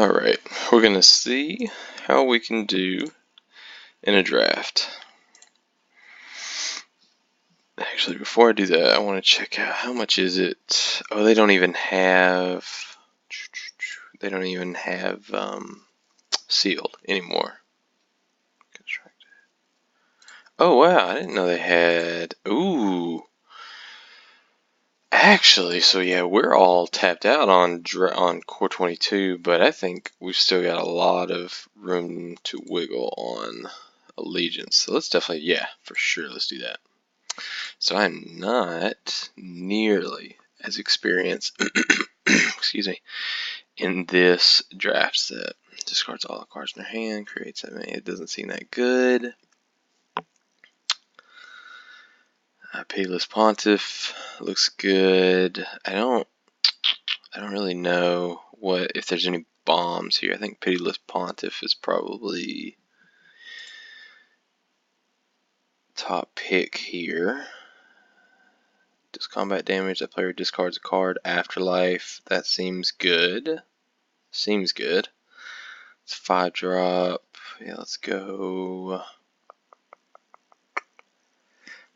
Alright, we're going to see how we can do in a draft. Actually, before I do that, I want to check out how much is it. Oh, they don't even have sealed anymore. Oh wow, I didn't know they had. Ooh. Actually, so yeah, we're all tapped out on core 22, but I think we've still got a lot of room to wiggle on allegiance. So let's definitely, yeah, for sure, let's do that. So I'm not nearly as experienced, excuse me, in this draft set. Discards all the cards in their hand, creates that many. It doesn't seem that good. Pitiless Pontiff looks good. I don't really know what if there's any bombs here. I think Pitiless Pontiff is probably top pick here. Does combat damage. That player discards a card. Afterlife. That seems good. Seems good. It's 5-drop. Yeah, let's go.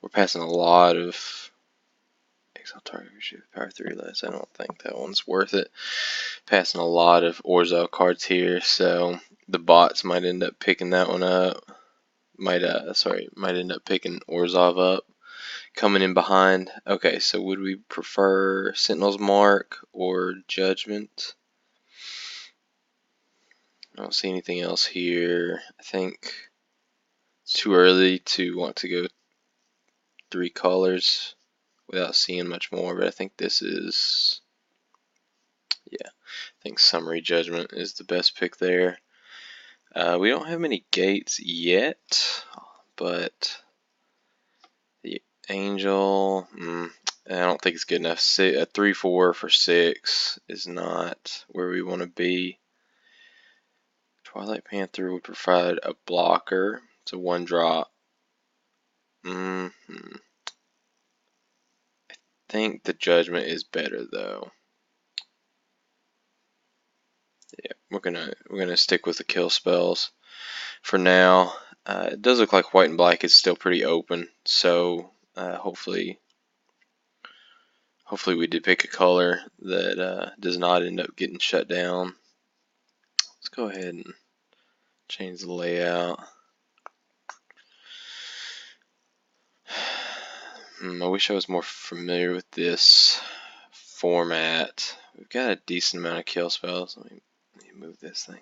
We're passing a lot of exile target power 3 less. I don't think that one's worth it. Passing a lot of Orzhov cards here, so the bots might end up picking that one up. Might end up picking Orzhov up, coming in behind. Okay, so would we prefer Sentinel's Mark or Judgment? I don't see anything else here. I think it's too early to want to go 3 colors without seeing much more, but I think this is, yeah, I think Summary Judgment is the best pick there. We don't have many gates yet, but the Angel, I don't think it's good enough. A 3/4 for 6 is not where we want to be. Twilight Panther would provide a blocker. It's a 1-drop. I think the Judgment is better though. Yeah, we're gonna stick with the kill spells for now. It does look like white and black is still pretty open, so hopefully we did pick a color that does not end up getting shut down. Let's go ahead and change the layout. I wish I was more familiar with this format. We've got a decent amount of kill spells. Let me move this thing.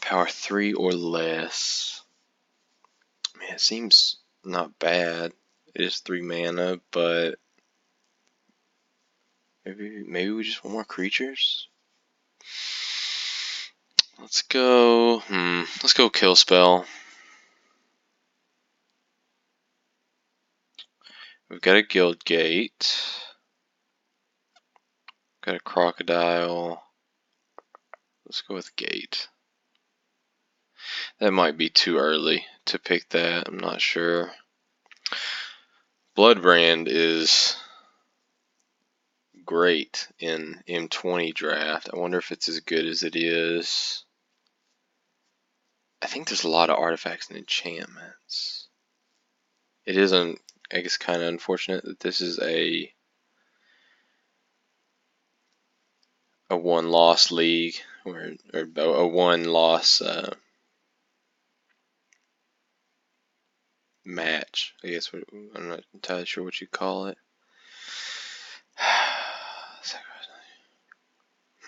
Power 3 or less. Man, it seems not bad. It is 3 mana, but maybe we just want more creatures. Let's go. Let's go kill spell. We've got a guild gate. Got a crocodile. Let's go with gate. That might be too early to pick that. I'm not sure. Bloodbrand is great in M20 draft. I wonder if it's as good as it is. I think there's a lot of artifacts and enchantments. It isn't, I guess, kind of unfortunate that this is a 1-loss league or a 1-loss match. I guess I'm not entirely sure what you call it.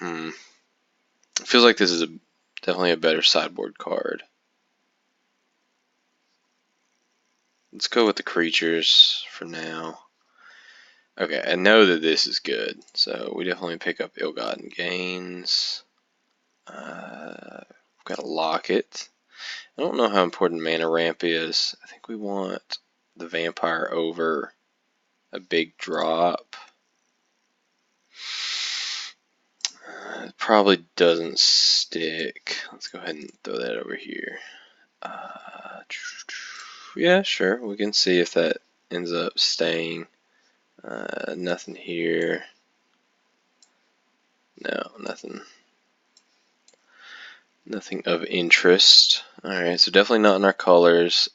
It feels like this is definitely a better sideboard card. Let's go with the creatures for now. Okay, I know that this is good, so we definitely pick up Ill-Gotten Gains. We've got a Locket. I don't know how important Mana Ramp is. I think we want the Vampire over a big drop. It probably doesn't stick. Let's go ahead and throw that over here. Yeah, sure. We can see if that ends up staying. Nothing here. No, nothing. Nothing of interest. Alright, so definitely not in our colors.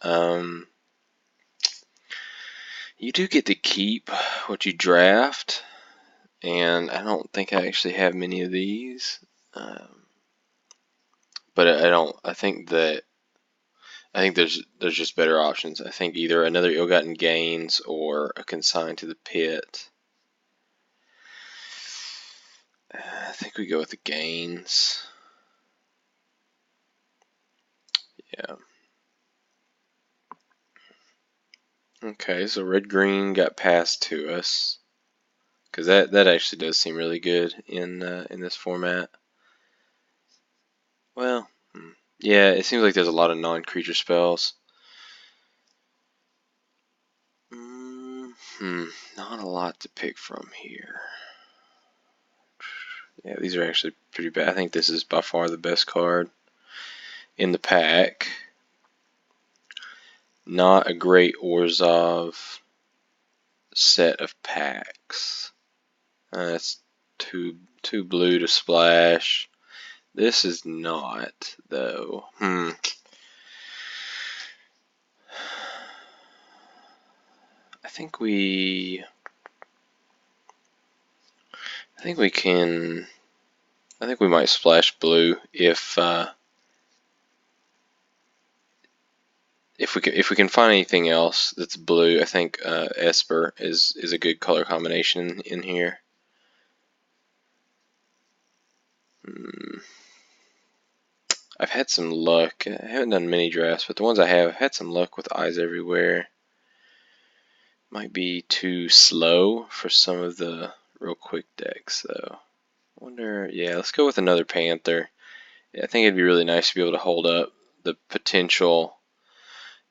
You do get to keep what you draft, and I don't think I actually have many of these. But I don't. I think there's just better options. I think either another ill-gotten gains or a consign to the pit. I think we go with the gains. Yeah. Okay, so red-green got passed to us because that actually does seem really good in this format. Well, yeah, it seems like there's a lot of non-creature spells. Not a lot to pick from here. Yeah, these are actually pretty bad. I think this is by far the best card in the pack. Not a great Orzhov set of packs. That's too blue to splash. This is not, though. I think we can. I think we might splash blue if we can find anything else that's blue. I think Esper is a good color combination in here. I've had some luck. I haven't done many drafts, but the ones I have, I've had some luck with Eyes Everywhere. Might be too slow for some of the real quick decks, though. I wonder, yeah, let's go with another Panther. Yeah, I think it'd be really nice to be able to hold up the potential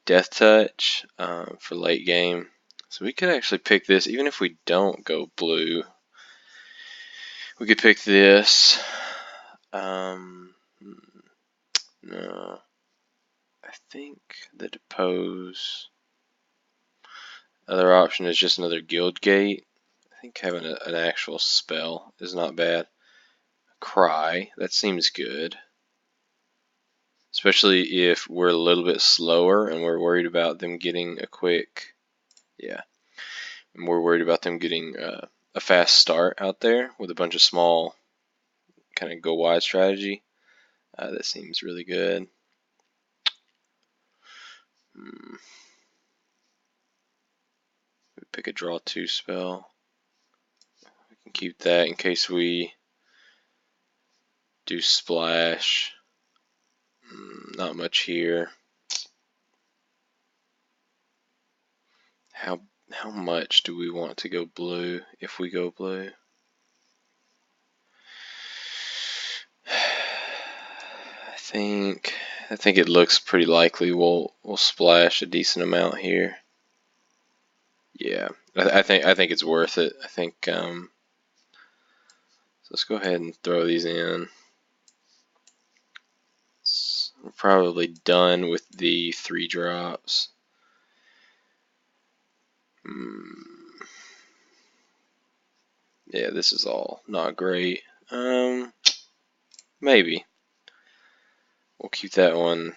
Death Touch for late game. So we could actually pick this, even if we don't go blue. We could pick this. No. I think the Depose. Other option is just another Guild Gate. I think having an actual spell is not bad. Cry, that seems good. Especially if we're a little bit slower and we're worried about them getting a quick, yeah. And we're worried about them getting a fast start out there with a bunch of small kind of go wide strategy. That seems really good. Pick a draw 2 spell. We can keep that in case we do splash. Not much here. How much do we want to go blue if we go blue? I think it looks pretty likely we'll splash a decent amount here. Yeah, I think it's worth it. I think so let's go ahead and throw these in. We're probably done with the 3 drops. Yeah, this is all not great. Maybe we'll keep that one.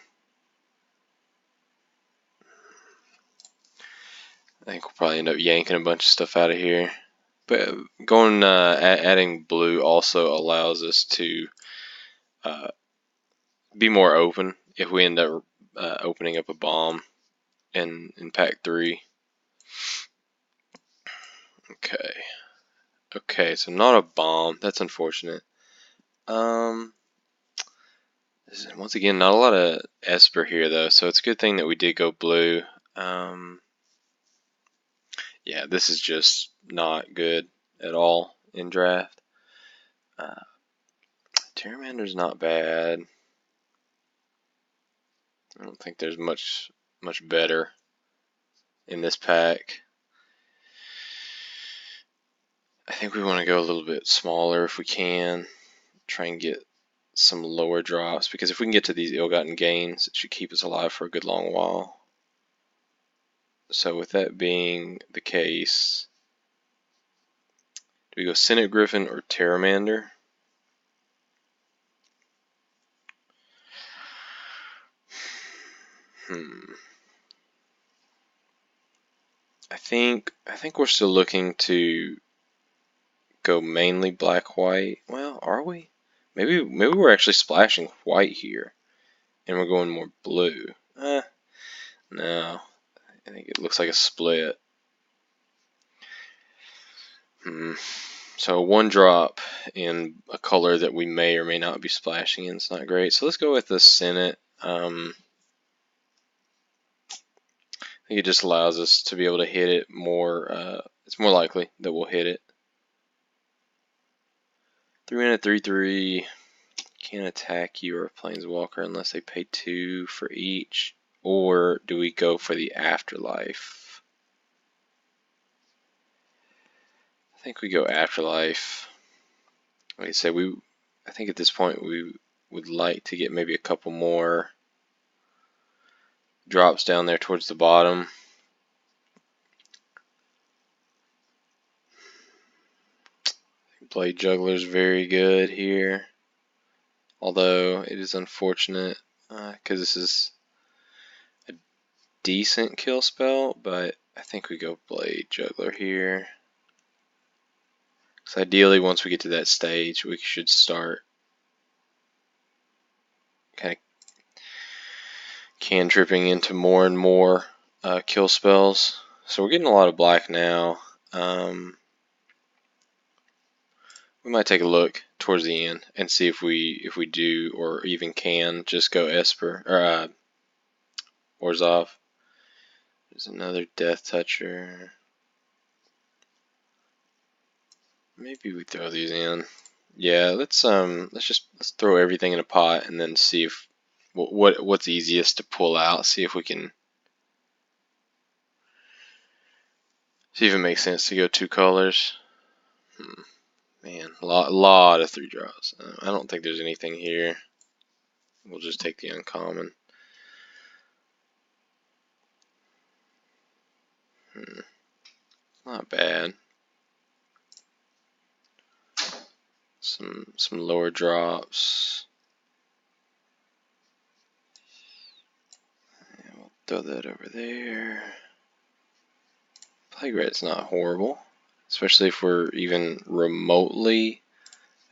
I think we'll probably end up yanking a bunch of stuff out of here. But going adding blue also allows us to be more open if we end up opening up a bomb in pack 3. Okay, so not a bomb. That's unfortunate. Once again, not a lot of Esper here though, so it's a good thing that we did go blue. Yeah, this is just not good at all in draft. Pteromander's not bad. I don't think there's much better in this pack. I think we want to go a little bit smaller if we can. Try and get some lower drops, because if we can get to these ill-gotten gains, it should keep us alive for a good long while. So with that being the case, do we go Senate Griffin or Pteromander? I think we're still looking to go mainly black white. Well, are we? Maybe we're actually splashing white here, and we're going more blue. No, I think it looks like a split. So one drop in a color that we may or may not be splashing in is not great. So let's go with the Senate. I think it just allows us to be able to hit it more. It's more likely that we'll hit it. 3-mana 3/3. Can't attack you or Planeswalker unless they pay 2 for each. Or do we go for the Afterlife? I think we go Afterlife. Like I said, I think at this point we would like to get maybe a couple more drops down there towards the bottom. Blade Juggler's very good here. Although it is unfortunate because this is a decent kill spell, but I think we go Blade Juggler here. So ideally, once we get to that stage, we should start kind of cantripping into more and more kill spells. So we're getting a lot of black now. We might take a look towards the end and see if we do or even can just go Esper or Orzhov. There's another Death Toucher. Maybe we throw these in. Yeah, let's throw everything in a pot and then see if what's easiest to pull out. See if we can see if it makes sense to go 2 colors. Man, lot of 3 draws. I don't think there's anything here. We'll just take the uncommon. Not bad. Some lower drops. And we'll throw that over there. Plague Rat's not horrible, especially if we're even remotely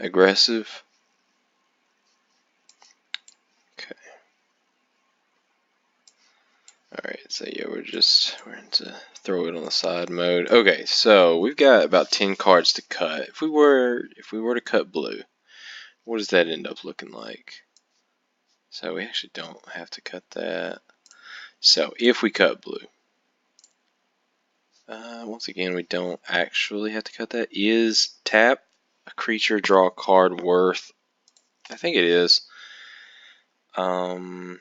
aggressive. Okay. Alright, so yeah, we're going to throw it on the side mode. Okay, so we've got about 10 cards to cut. If we were to cut blue, what does that end up looking like? So we actually don't have to cut that. So if we cut blue, once again, we don't actually have to cut that. Is tap a creature, draw a card worth? I think it is. I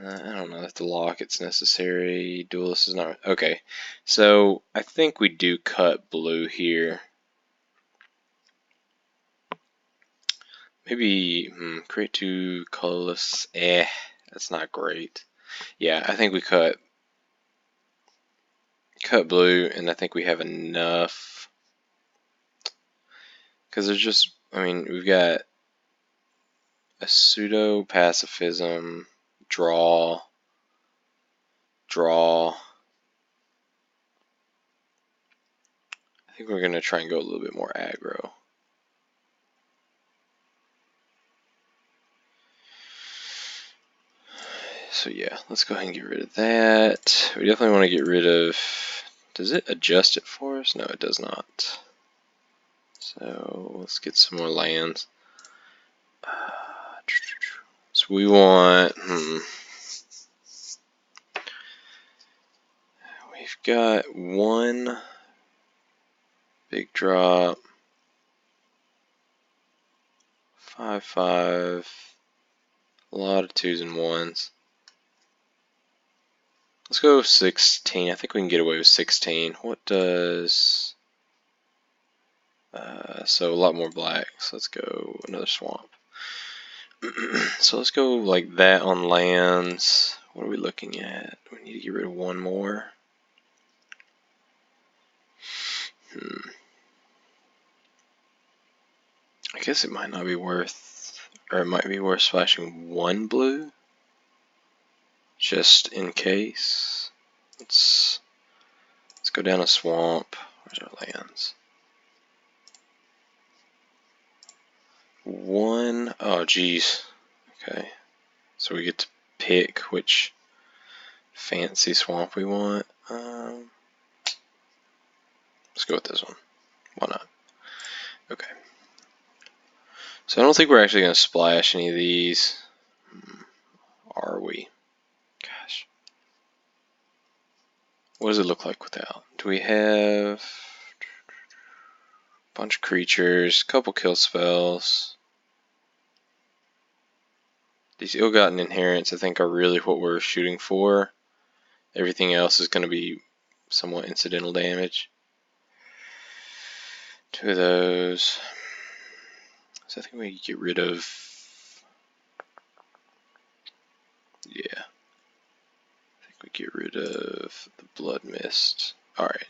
don't know if the lock it's necessary. Duelist is not. Okay, so I think we do cut blue here. Maybe create 2 colorless. That's not great. Yeah, I think we cut blue, and I think we have enough. Because there's just, I mean, we've got a pseudo pacifism, draw. I think we're going to try and go a little bit more aggro. So yeah, let's go ahead and get rid of that. We definitely want to get rid of, does it adjust it for us? No, it does not. So let's get some more lands. So we want, we've got 1 big drop, 5/5, a lot of 2s and 1s. Let's go 16. I think we can get away with 16. What does... so a lot more black. So let's go another swamp. So let's go like that on lands. What are we looking at? We need to get rid of 1 more. I guess it might not be worth Or it might be worth splashing 1 blue, just in case. Let's go down a swamp. Where's our lands? 1. Oh, geez. Okay. So we get to pick which fancy swamp we want. Let's go with this one. Why not? Okay. So I don't think we're actually going to splash any of these. Are we? Gosh. What does it look like without? Do we have a bunch of creatures, couple kill spells? These ill-gotten inherents, I think, are really what we're shooting for. Everything else is going to be somewhat incidental damage. 2 of those. So I think we get rid of... Yeah. I think we get rid of the Blood Mist. Alright.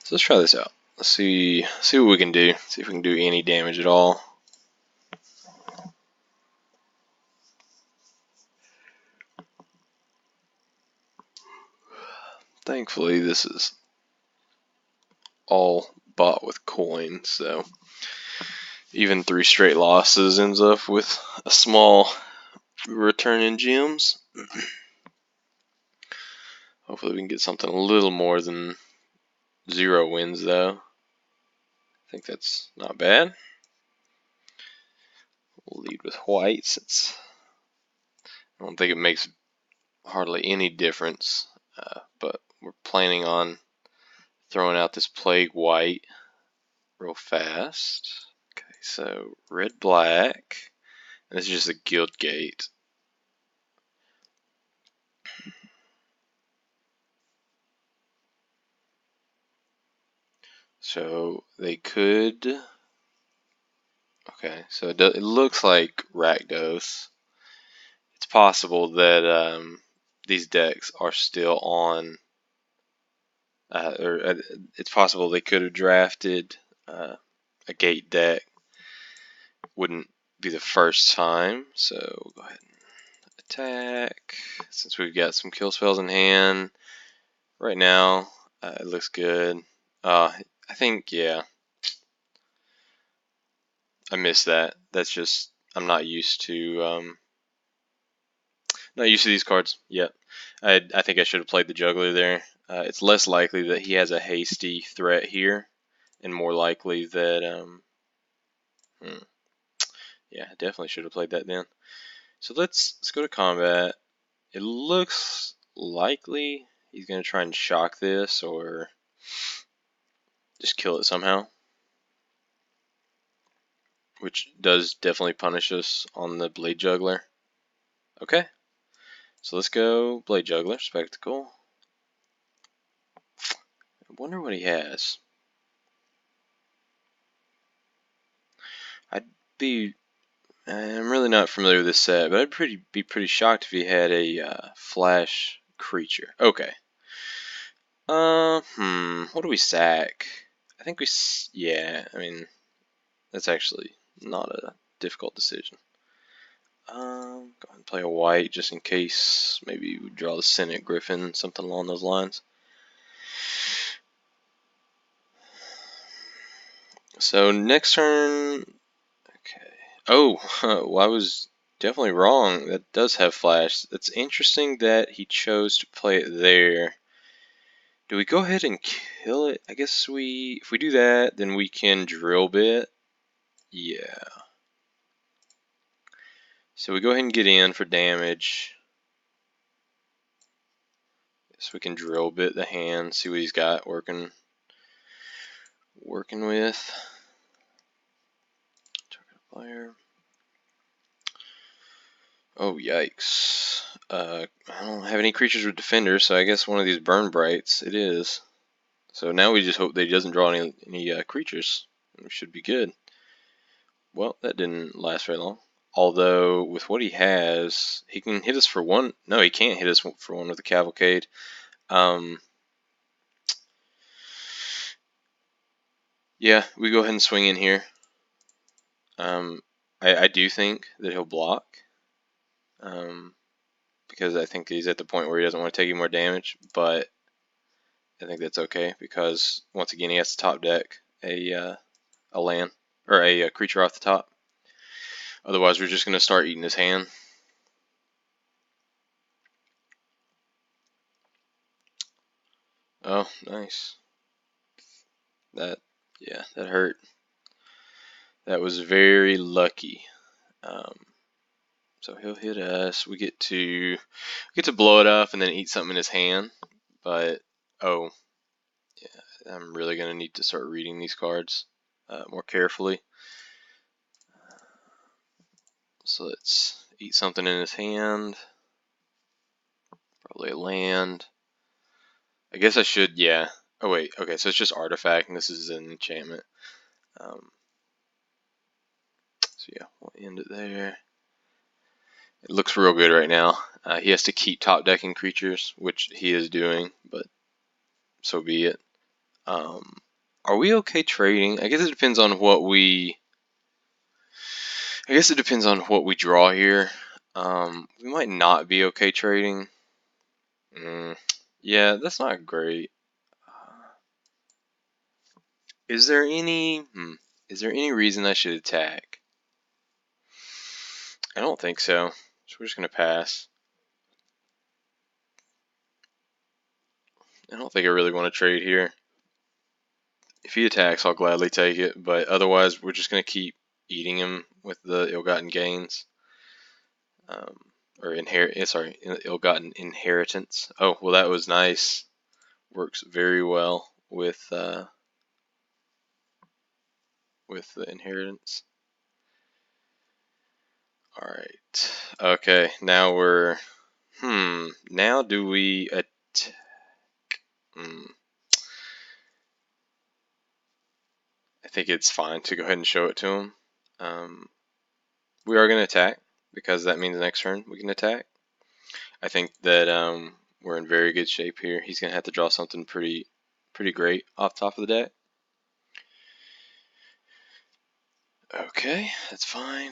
So let's try this out. Let's see what we can do. See if we can do any damage at all. Thankfully, this is all bought with coins, so even 3 straight losses ends up with a small return in gems. Hopefully we can get something a little more than 0 wins, though. I think that's not bad. We'll lead with white since I don't think it makes hardly any difference, but we're planning on throwing out this plague white real fast. Okay, so red black, and this is just a guild gate. So they could. Okay, so it looks like Rakdos. It's possible that these decks are still on, or it's possible they could have drafted a gate deck. Wouldn't be the first time, so we'll go ahead and attack. Since we've got some kill spells in hand right now, it looks good. I think, yeah, I missed that. That's just, I'm not used to these cards yet. I think I should have played the juggler there. It's less likely that he has a hasty threat here, and more likely that yeah, definitely should have played that then. So let's go to combat. It looks likely he's gonna try and shock this or just kill it somehow, which does definitely punish us on the blade juggler. Okay, so let's go blade juggler spectacle. I wonder what he has. I'm really not familiar with this set, but I'd be pretty shocked if he had a flash creature. Okay. What do we sack? I think yeah, I mean, that's actually not a difficult decision. Go ahead and play a white just in case. Maybe we draw the Senate Griffin, something along those lines. So next turn, okay. Oh, well, I was definitely wrong. That does have flash. It's interesting that he chose to play it there. Do we go ahead and kill it? I guess if we do that, then we can drill bit. Yeah. So we go ahead and get in for damage. So we can drill bit the hand, see what he's got working with. Target player. Oh, yikes. I don't have any creatures with defenders, so I guess one of these burn brights it is. So now we just hope that he doesn't draw any creatures. We should be good. Well, that didn't last very long. Although, with what he has, he can hit us for 1. No, he can't hit us for 1 with the Cavalcade. Yeah, we go ahead and swing in here. I do think that he'll block, because I think he's at the point where he doesn't want to take any more damage, but I think that's okay because once again he has to top deck a land or a creature off the top. Otherwise, we're just going to start eating his hand. Oh, nice. That, yeah, that hurt. That was very lucky. So he'll hit us. We get to blow it up and then eat something in his hand. But oh, yeah, I'm really gonna need to start reading these cards more carefully. So let's eat something in his hand. Probably a land. I guess I should, yeah. Oh wait, okay, so it's just artifact, and this is an enchantment. So yeah, we'll end it there. It looks real good right now. He has to keep top decking creatures, which he is doing, but so be it. Are we okay trading? I guess it depends on what we. I guess it depends on what we draw here. We might not be okay trading. Yeah, that's not great. Is there any? Is there any reason I should attack? I don't think so. So we're just gonna pass. I don't think I really want to trade here. If he attacks, I'll gladly take it, but otherwise, we're just gonna keep eating him with the ill-gotten gains. Or ill-gotten inheritance. Oh, well, that was nice. Works very well with the inheritance. All right. Okay. Now we're. Now do we attack? I think it's fine to go ahead and show it to him. We are going to attack because that means next turn we can attack. I think that we're in very good shape here. He's going to have to draw something pretty great off the top of the deck. Okay, that's fine.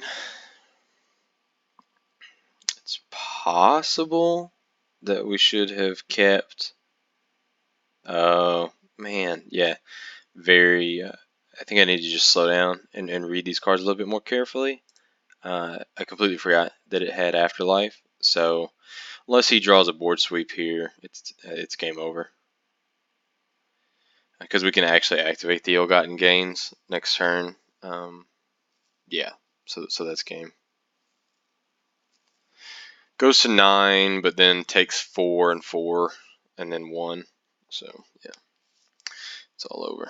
It's possible that we should have kept. Oh, man, yeah. Very. I think I need to just slow down and read these cards a little bit more carefully. I completely forgot that it had Afterlife. So, unless he draws a board sweep here, it's game over. Because we can actually activate the ill-gotten gains next turn. Yeah, so that's game. Goes to 9, but then takes 4 and 4, and then 1. So, yeah, it's all over.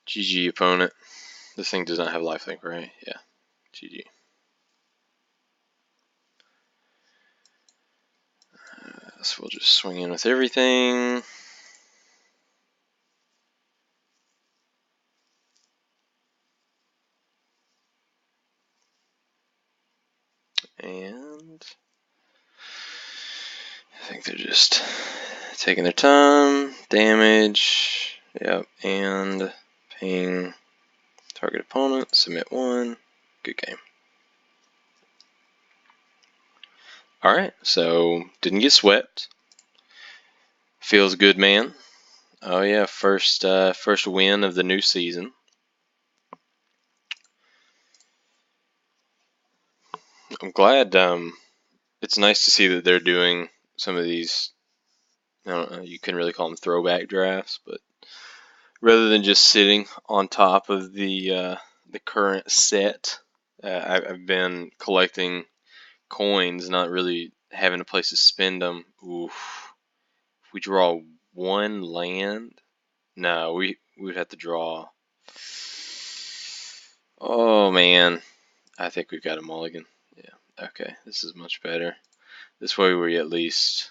GG, opponent. This thing does not have lifelink, right? Yeah, GG. So we'll just swing in with everything. And I think they're just taking their time. Damage. Yep. And ping target opponent. Submit 1. Good game. Alright, so didn't get swept. Feels good, man. Oh yeah, first win of the new season. I'm glad. It's nice to see that they're doing some of these. I don't know, you couldn't really call them throwback drafts, but rather than just sitting on top of the current set, I've been collecting coins, not really having a place to spend them. Oof. If we draw one land, no, we would have to draw. Oh man, I think we've got a mulligan. Yeah, okay, this is much better. This way we at least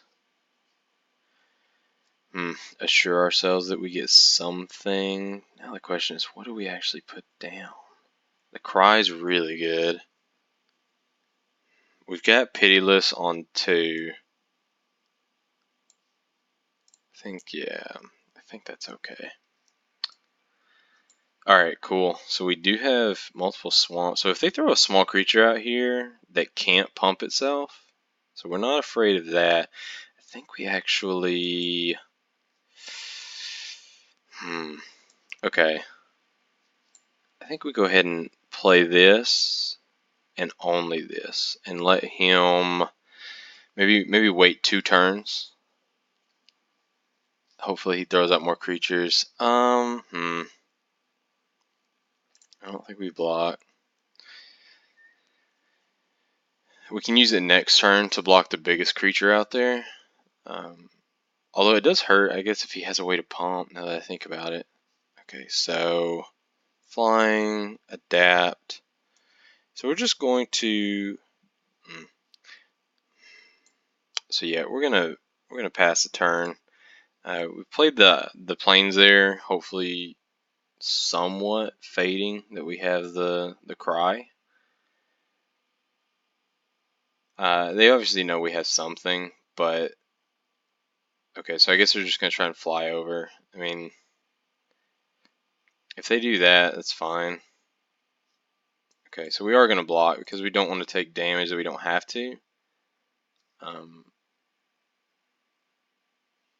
assure ourselves that we get something. Now the question is, what do we actually put down? The cry's really good. We've got Pitiless on 2. I think, yeah, I think that's okay. Alright, cool. So we do have multiple swamps. So if they throw a small creature out here that can't pump itself, so we're not afraid of that. I think we actually... Okay. I think we go ahead and play this and only this and let him maybe wait 2 turns. Hopefully he throws out more creatures. I don't think we block. We can use it next turn to block the biggest creature out there. Although it does hurt, I guess, if he has a way to pump, now that I think about it. Okay, so flying, adapt. So we're just going to... So yeah, we're gonna pass the turn. We played the planes there, hopefully somewhat fading that we have the cry. They obviously know we have something, but okay, so I guess they're just gonna try and fly over. I mean, if they do that, that's fine. Okay, so we are gonna block because we don't want to take damage that we don't have to.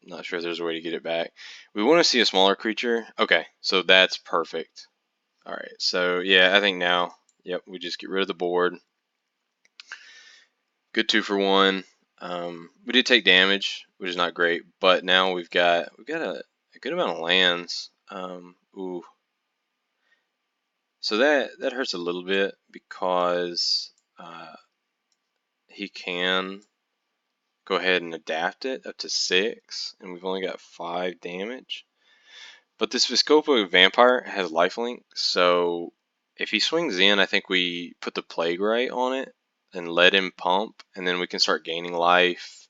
Not sure if there's a way to get it back. We want to see a smaller creature. Okay, so that's perfect. All right, so yeah, I think now, yep, we just get rid of the board. Good 2 for 1. We did take damage, which is not great, but now we've got a good amount of lands. Ooh, so that hurts a little bit because he can go ahead and adapt it up to 6, and we've only got 5 damage. But this Viscopa Vampire has lifelink, so if he swings in, I think we put the Plague Right on it and let him pump, and then we can start gaining life,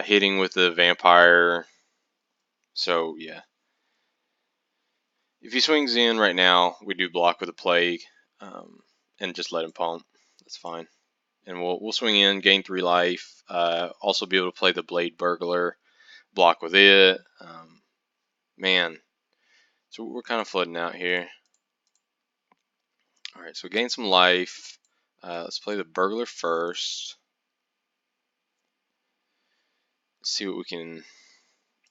hitting with the Vampire. So, yeah. If he swings in right now, we do block with a Plague, and just let him pump. That's fine. And we'll swing in, gain 3 life, also be able to play the Blade Burglar, block with it. Man, so we're kind of flooding out here. Alright, so gain some life. Let's play the Burglar first. Let's see what we can...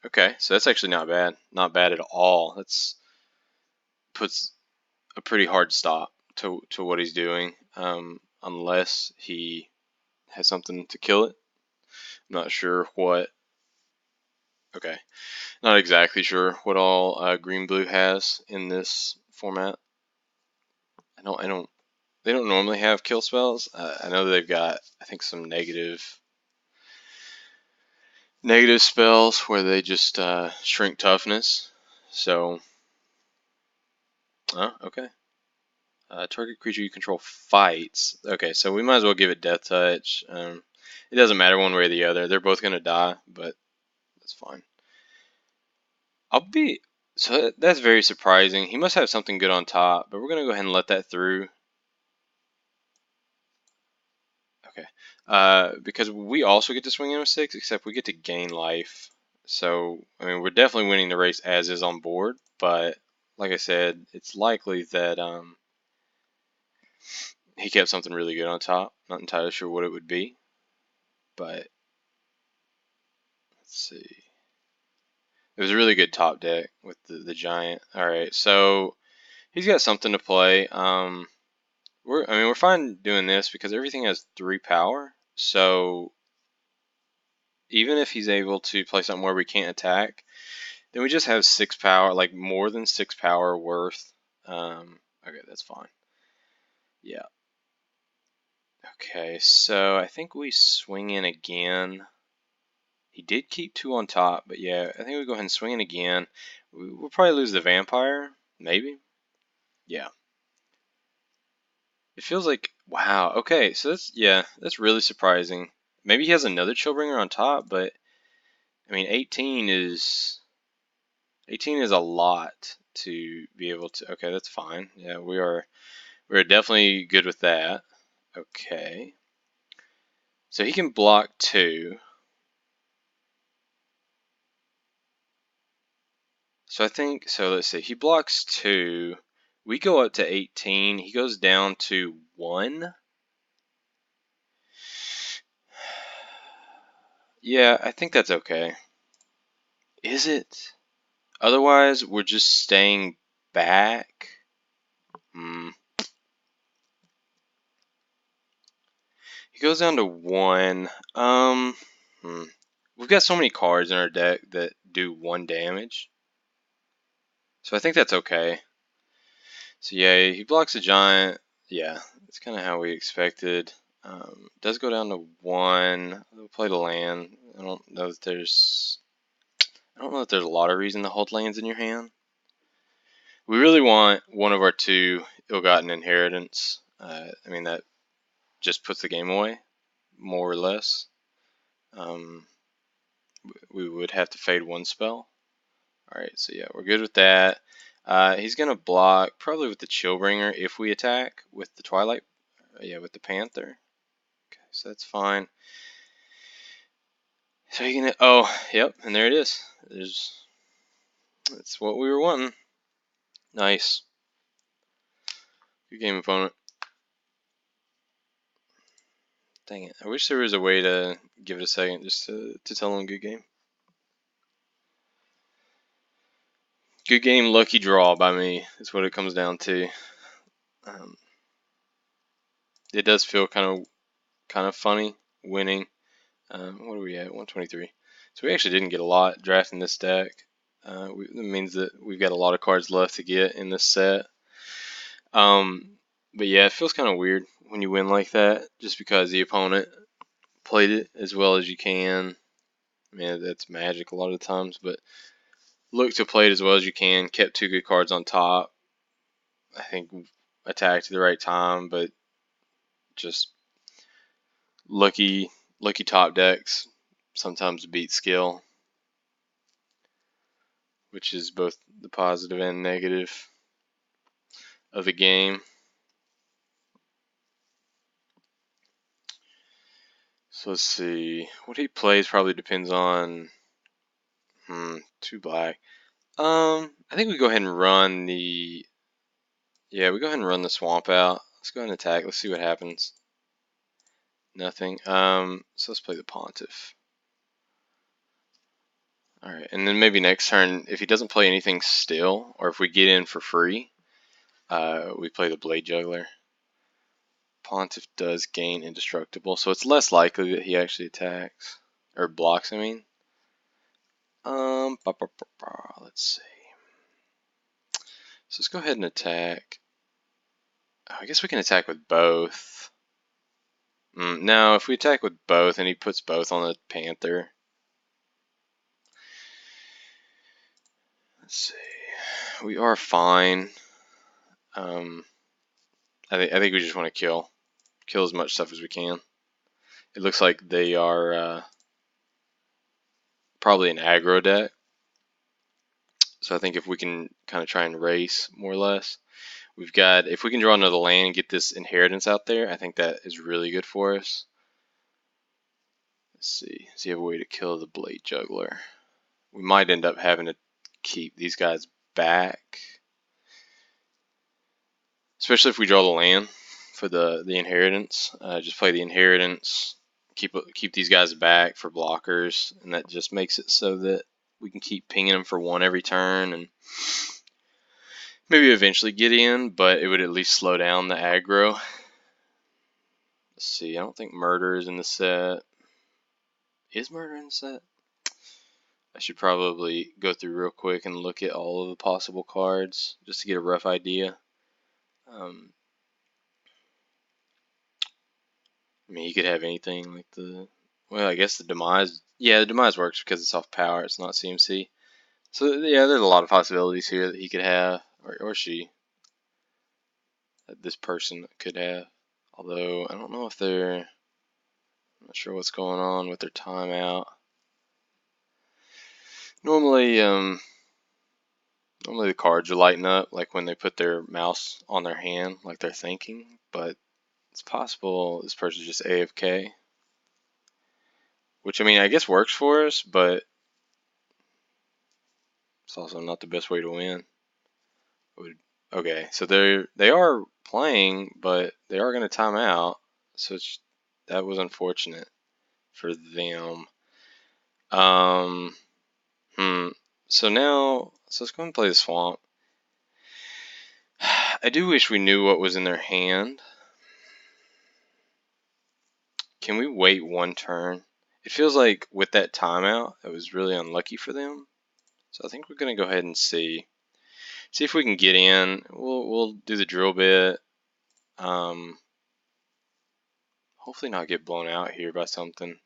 Okay, so that's actually not bad. Not bad at all. That's puts a pretty hard stop to what he's doing. Unless he has something to kill it. I'm not sure what... Okay, not exactly sure what all Green-Blue has in this format. They don't normally have kill spells. I know they've got, I think, some negative spells where they just shrink toughness. So, okay. Target creature you control fights. Okay, so we might as well give it Death Touch. It doesn't matter one way or the other. They're both gonna die, but that's fine. So that's very surprising. He must have something good on top, but we're gonna go ahead and let that through. Okay. Because we also get to swing in with 6, except we get to gain life. So, I mean, we're definitely winning the race as is on board, but like I said, it's likely that he kept something really good on top. Not entirely sure what it would be, but let's see. It was a really good top deck with the giant. All right, so he's got something to play. We're fine doing this because everything has 3 power. So even if he's able to play something where we can't attack, then we just have 6 power, like more than 6 power worth. Okay, that's fine. Yeah. Okay, so I think we swing in again. He did keep 2 on top, but yeah, I think we go ahead and swing in again. We'll probably lose the Vampire, maybe. Yeah. It feels like, wow, okay, so that's really surprising. Maybe he has another Chillbringer on top, but I mean 18 is a lot to be able to. Okay, that's fine. Yeah, we're definitely good with that. Okay. So he can block 2. So I think, so let's see, he blocks 2. We go up to 18. He goes down to 1. Yeah, I think that's okay. Is it? Otherwise, we're just staying back. He goes down to 1. We've got so many cards in our deck that do 1 damage. So I think that's okay. So yeah, he blocks a giant. Yeah, that's kind of how we expected. Does go down to 1. We'll play the land. I don't know that there's a lot of reason to hold lands in your hand. We really want one of our 2 ill-gotten inheritance. I mean, that just puts the game away, more or less. We would have to fade 1 spell. Alright, so yeah, we're good with that. He's going to block probably with the Chillbringer if we attack with the Twilight. Yeah, with the Panther. Okay, so that's fine. So you're going to... Oh, yep, and there it is. That's what we were wanting. Nice. Good game, opponent. Dang it. I wish there was a way to give it a second just to tell him good game. Good game, lucky draw by me is what it comes down to. It does feel kind of funny winning. What are we at? 123. So we actually didn't get a lot drafting this deck. That means that we've got a lot of cards left to get in this set. But yeah, it feels kind of weird when you win like that, just because the opponent played it as well as you can. I mean, that's magic a lot of the times, but look to play it as well as you can. Kept 2 good cards on top. I think attacked at the right time, but just lucky top decks sometimes beat skill, which is both the positive and negative of the game. So let's see. What he plays probably depends on 2 black. I think we go ahead and run the... Yeah, we go ahead and run the swamp out. Let's go ahead and attack. Let's see what happens. Nothing. So let's play the Pontiff. Alright, and then maybe next turn, if he doesn't play anything still, or if we get in for free, we play the Blade Juggler. Pontiff does gain indestructible, so it's less likely that he actually attacks. Or blocks, I mean. Let's see. So let's go ahead and attack. Oh, I guess we can attack with both. No, if we attack with both and he puts both on the Panther. Let's see. We are fine. I think we just want to kill as much stuff as we can. It looks like they are probably an aggro deck. So I think if we can kind of try and race more or less, we've got, if we can draw another land and get this inheritance out there, I think that is really good for us. Let's see. Does he have a way to kill the Blade Juggler? We might end up having to keep these guys back, especially if we draw the land for the inheritance. Just play the inheritance, keep these guys back for blockers, and that just makes it so that we can keep pinging them for 1 every turn, and maybe eventually get in, but it would at least slow down the aggro. Let's see. I don't think Murder is in the set. Is Murder in the set? I should probably go through real quick and look at all of the possible cards just to get a rough idea. I mean, he could have anything like the... Well, I guess the Demise... Yeah, the Demise works because it's off power. It's not CMC. So, yeah, there's a lot of possibilities here that he could have, or she. That this person could have. Although, I don't know if they're... I'm not sure what's going on with their timeout. Normally the cards are lighting up, like when they put their mouse on their hand, like they're thinking, but it's possible this person's just AFK. Which, I mean, I guess works for us, but It's also not the best way to win. Okay, so they are playing, but they are going to time out. So that was unfortunate for them. Um, hmm. So let's go and play the swamp. I do wish we knew what was in their hand. Can we wait one turn? It feels like with that timeout, it was really unlucky for them. So I think we're gonna go ahead and see if we can get in. We'll do the drill bit. Hopefully not get blown out here by something.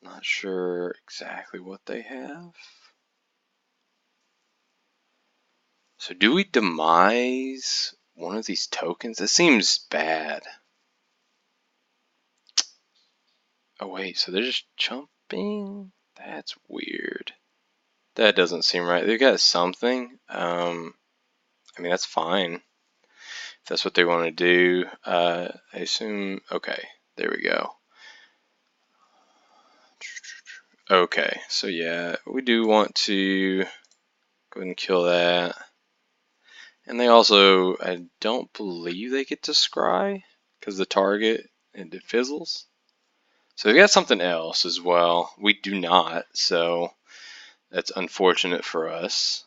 Not sure exactly what they have. So do we demise one of these tokens? That seems bad. Oh wait, so they're just jumping? That's weird. That doesn't seem right. They've got something. I mean, that's fine. If that's what they want to do. I assume, okay, there we go. Okay, so yeah, we do want to go ahead and kill that. And they also, I don't believe they get to scry, because the target, and it fizzles. So they got something else as well. We do not, so that's unfortunate for us.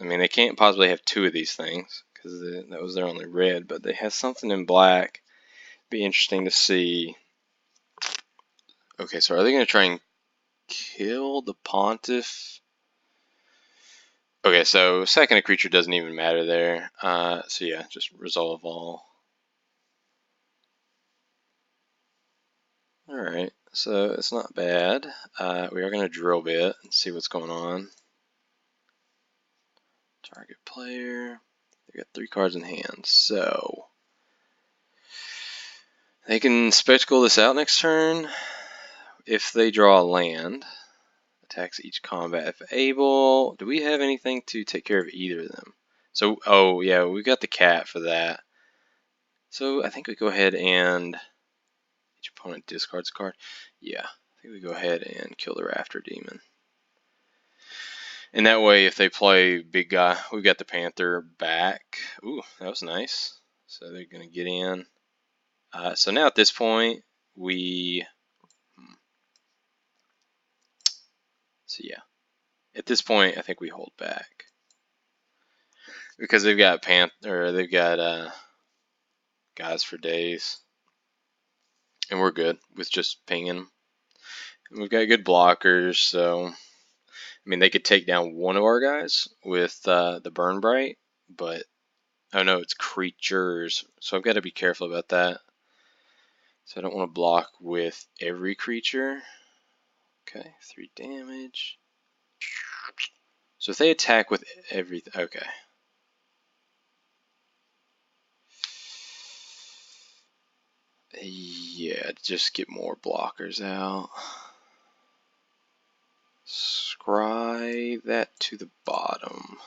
I mean, they can't possibly have two of these things, because that was their only red, but they have something in black. Be interesting to see. Okay, so are they going to try and kill the Pontiff? Okay, so second a creature doesn't even matter there. So yeah, just resolve all. Alright, so it's not bad. We are going to drill bit and see what's going on. Target player. They got 3 cards in hand, so they can spectacle this out next turn. If they draw a land, attacks each combat if able. Do we have anything to take care of either of them? So, oh yeah, we got the cat for that. So I think we go ahead and each opponent discards a card. Yeah, I think we go ahead and kill the Rafter Demon. And that way, if they play big guy, we got the Panther back. Ooh, that was nice. So they're gonna get in. So now at this point, we. So yeah, at this point, I think we hold back because they've got they've got guys for days, and we're good with just pinging them. And we've got good blockers, so I mean they could take down one of our guys with the Burn Bright, but oh no, it's creatures, so I've got to be careful about that. So I don't want to block with every creature. Okay, 3 damage. So if they attack with everything, okay. Yeah, just get more blockers out. Scry that to the bottom.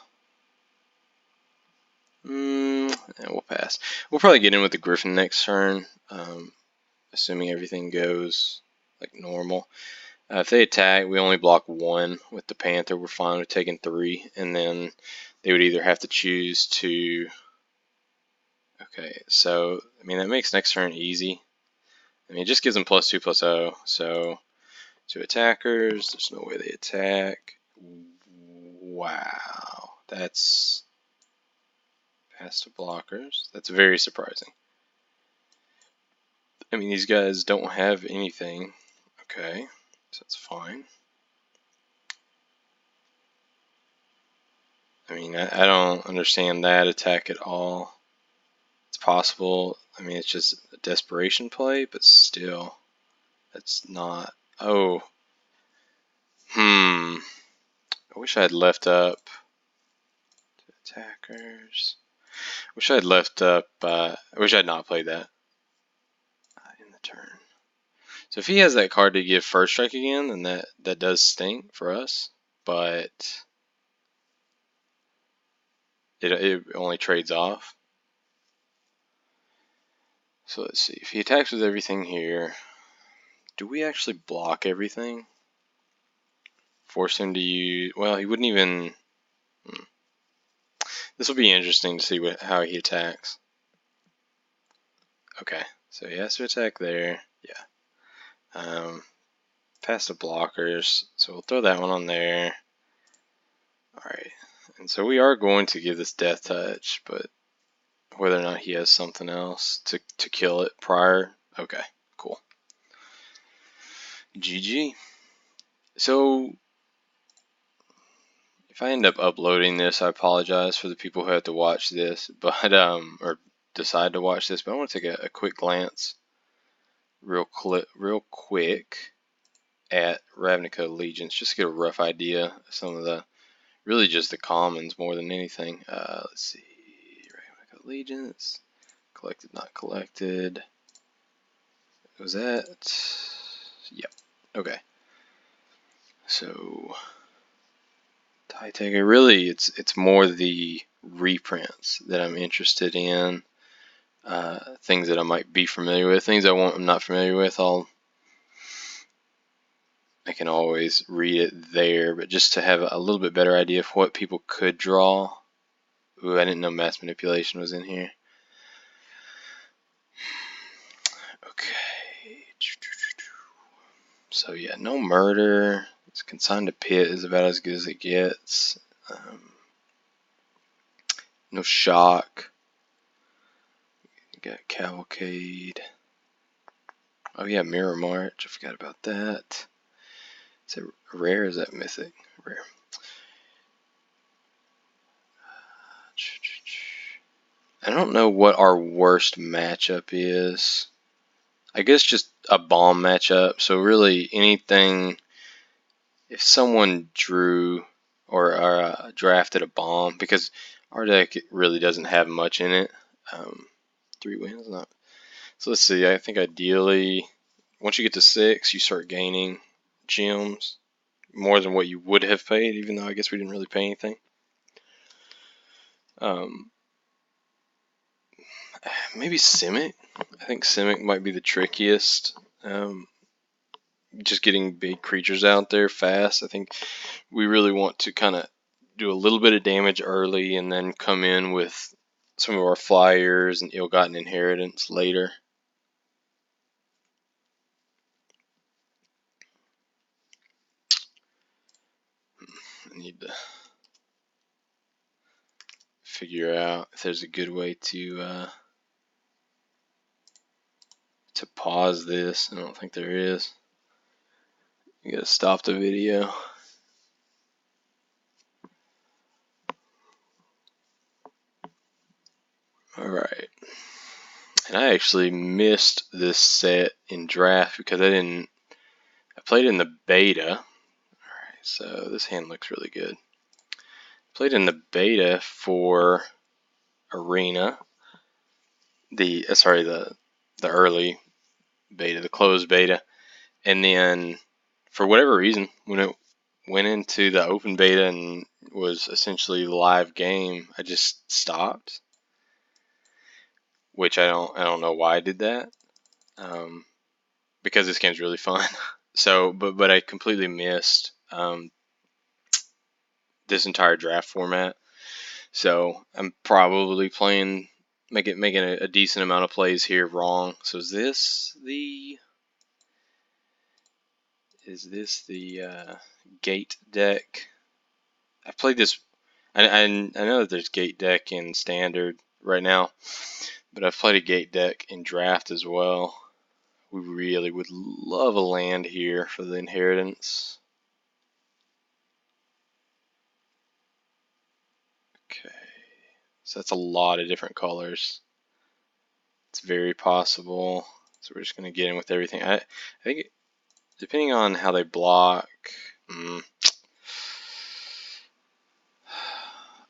And we'll pass. We'll probably get in with the Griffin next turn, assuming everything goes like normal. If they attack, we only block 1 with the Panther. We're fine with taking 3, and then they would either have to choose to. Okay, so I mean that makes next turn easy. I mean it just gives them +2/+0. So 2 attackers. There's no way they attack. Wow, that's past the blockers. That's very surprising. I mean these guys don't have anything. Okay, so that's fine. I mean I don't understand that attack at all. It's possible. I mean, it's just a desperation play, but still, that's not. Oh, I wish I had left up attackers. Wish I had left up. I wish I had not played that in the turn. So if he has that card to give first strike again, then that does stink for us. But it only trades off. So let's see. If he attacks with everything here, do we actually block everything? force him to use. Well, he wouldn't even. This will be interesting to see how he attacks. Okay, so he has to attack there. Yeah. Past the blockers, so we'll throw that one on there. Alright, and so we are going to give this death touch, but whether or not he has something else to kill it prior. Okay, cool. GG. So if I end up uploading this, I apologize for the people who have to watch this, but or decide to watch this. But I want to take a quick glance, real quick, at Ravnica Allegiance, just to get a rough idea of some of the, really just the commons more than anything. Let's see, Ravnica Allegiance, collected, not collected. Was that? Yep. Okay. So tie taker, really, it's more the reprints that I'm interested in. Things that I might be familiar with, things I'm not familiar with. I can always read it there, but just to have a little bit better idea of what people could draw. Ooh, I didn't know mass manipulation was in here. Okay. So yeah, no murder. It's consigned to pit is about as good as it gets. No shock. You got cavalcade. Oh yeah, mirror march. I forgot about that. Is it rare? Or is that mythic? Rare. I don't know what our worst matchup is. I guess just a bomb matchup. So really anything, if someone drew or drafted a bomb, because our deck really doesn't have much in it. 3 wins, not. So let's see. I think ideally, once you get to 6, you start gaining gems more than what you would have paid, even though I guess we didn't really pay anything. Maybe Simic. I think Simic might be the trickiest. Just getting big creatures out there fast. I think we really want to kind of do a little bit of damage early and then come in with some of our flyers and ill-gotten inheritance later. I need to figure out if there's a good way to pause this. I don't think there is. You gotta stop the video. Alright. And I actually missed this set in draft because I played in the beta. Alright, so this hand looks really good. Played in the beta for Arena. The early beta, the closed beta. And then for whatever reason, when it went into the open beta and was essentially live game, I just stopped. Which I don't know why I did that. Because this game's really fun. So, but I completely missed this entire draft format. So I'm probably making a decent amount of plays here wrong. So is this the gate deck? I played this. I know that there's gate deck in standard right now, but I've played a gate deck in draft as well. We really would love a land here for the inheritance. Okay, so that's a lot of different colors. It's very possible. So we're just gonna get in with everything. I think depending on how they block.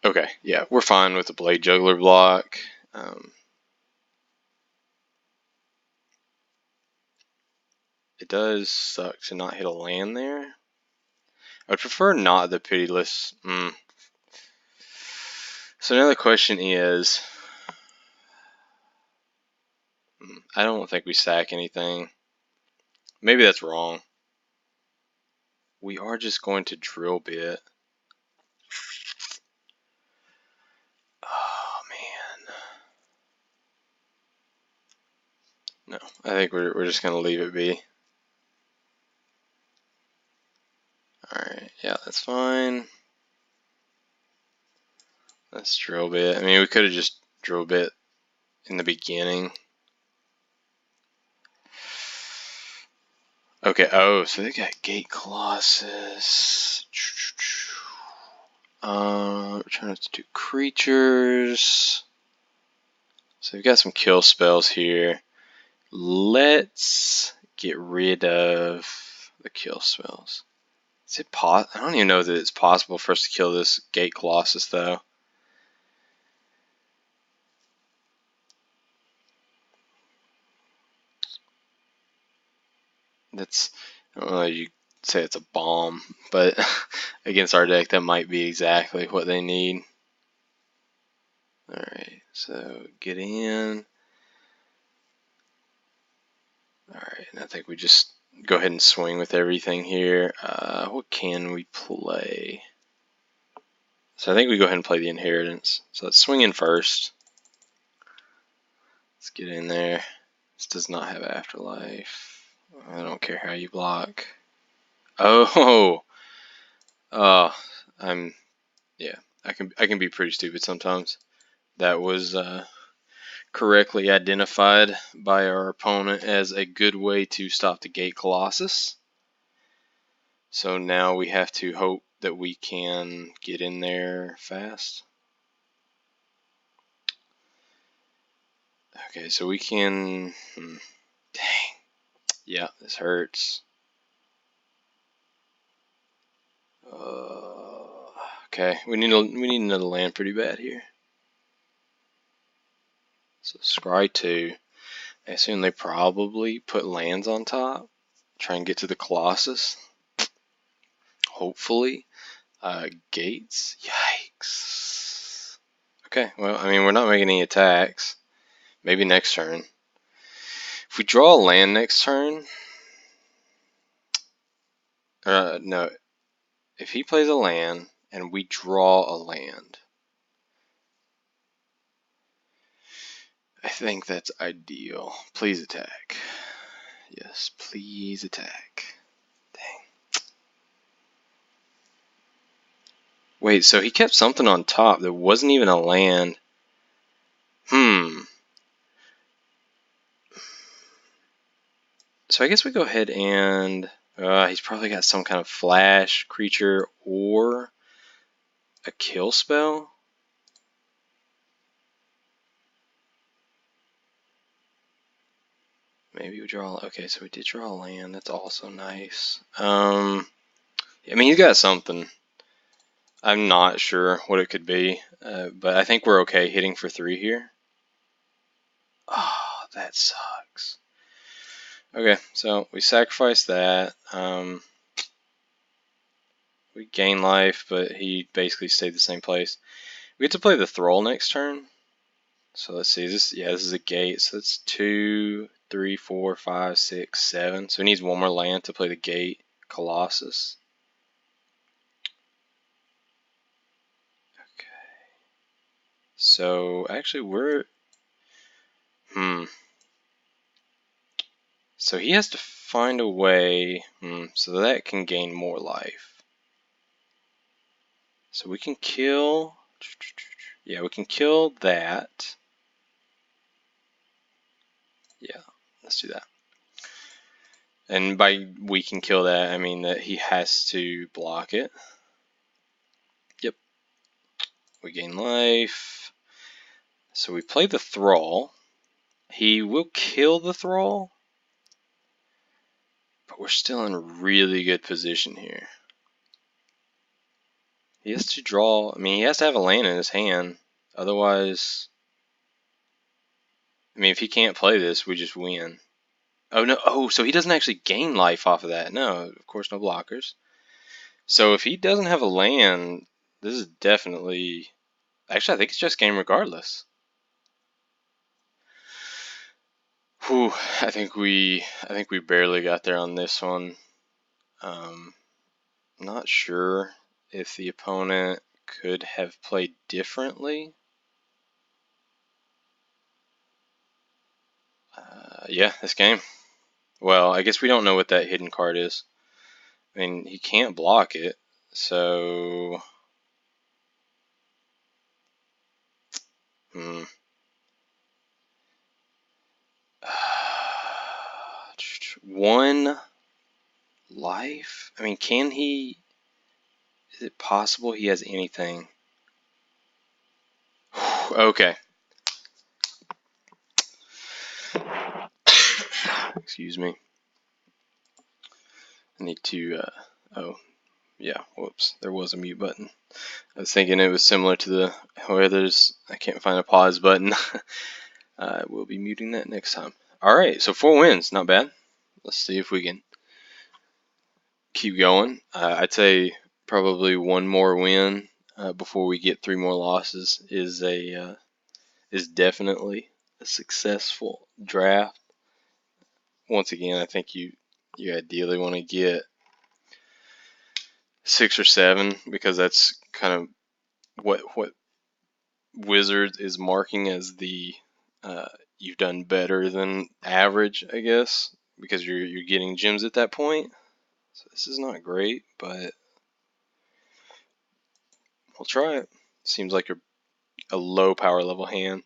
Okay, yeah, we're fine with the Blade Juggler block. It does suck to not hit a land there. I would prefer not the Pitiless. So now the question is, I don't think we sack anything. Maybe that's wrong. we are just going to drill bit. Oh man. No, I think we're just gonna leave it be. Alright, yeah, that's fine. Let's drill bit. I mean, we could have just drill bit in the beginning. Okay, oh, so they got Gate Colossus. We're trying to do creatures. So we've got some kill spells here. Let's get rid of the kill spells. Is it I don't even know that it's possible for us to kill this Gate Colossus, though. That's, I don't know, you say it's a bomb, but against our deck, that might be exactly what they need. Alright, so get in. Alright, and I think we just go ahead and swing with everything here. What can we play? So I think we go ahead and play the Inheritance. So let's swing in first. Let's get in there. This does not have Afterlife. I don't care how you block. Oh, yeah. I can be pretty stupid sometimes. That was correctly identified by our opponent as a good way to stop the Gate Colossus. So now we have to hope that we can get in there fast. Okay, so we can. Dang. Yeah, this hurts. Okay, we need another land pretty bad here. So scry 2. I assume they probably put lands on top. Try and get to the Colossus. Hopefully. Gates. Yikes. Okay, well, I mean, we're not making any attacks. Maybe next turn. If we draw a land next turn. No. If he plays a land and we draw a land, I think that's ideal. Please attack. Yes, please attack. Dang. Wait, so he kept something on top that wasn't even a land. So I guess we go ahead and he's probably got some kind of flash creature or a kill spell. Maybe we draw. Okay, so we did draw a land. That's also nice. I mean, he's got something. I'm not sure what it could be, but I think we're okay hitting for 3 here. Oh, that sucks. Okay, so we sacrifice that. We gain life, but he basically stayed the same place. We get to play the Thrall next turn. So let's see. This is a gate. So it's 2, 3, 4, 5, 6, 7. So he needs one more land to play the gate Colossus. Okay. So actually we're So he has to find a way so that can gain more life. So we can kill. Yeah, we can kill that. Yeah, let's do that. And by we can kill that, I mean that he has to block it. Yep. We gain life. So we play the Thrall. He will kill the Thrall. But we're still in really good position here. He has to draw. I mean, he has to have a land in his hand. Otherwise, I mean, if he can't play this, we just win. Oh, no. Oh, so he doesn't actually gain life off of that. No, of course, no blockers. So if he doesn't have a land, this is definitely... Actually, I think it's just game regardless. Whew, I think we barely got there on this one. Not sure if the opponent could have played differently. Yeah, this game. Well, I guess we don't know what that hidden card is. I mean, he can't block it, so... Hmm. 1 life? I mean, can he... Is it possible he has anything? Okay. Excuse me. I need to, oh, yeah, whoops. There was a mute button. I was thinking it was similar to the, where there's, I can't find a pause button. We'll be muting that next time. Alright, so 4 wins. Not bad. Let's see if we can keep going. I'd say probably 1 more win before we get 3 more losses is definitely a successful draft. Once again, I think you ideally want to get 6 or 7 because that's kind of what Wizards is marking as the you've done better than average, I guess, because you're getting gems at that point. So this is not great, but we'll try it. Seems like a low power level hand.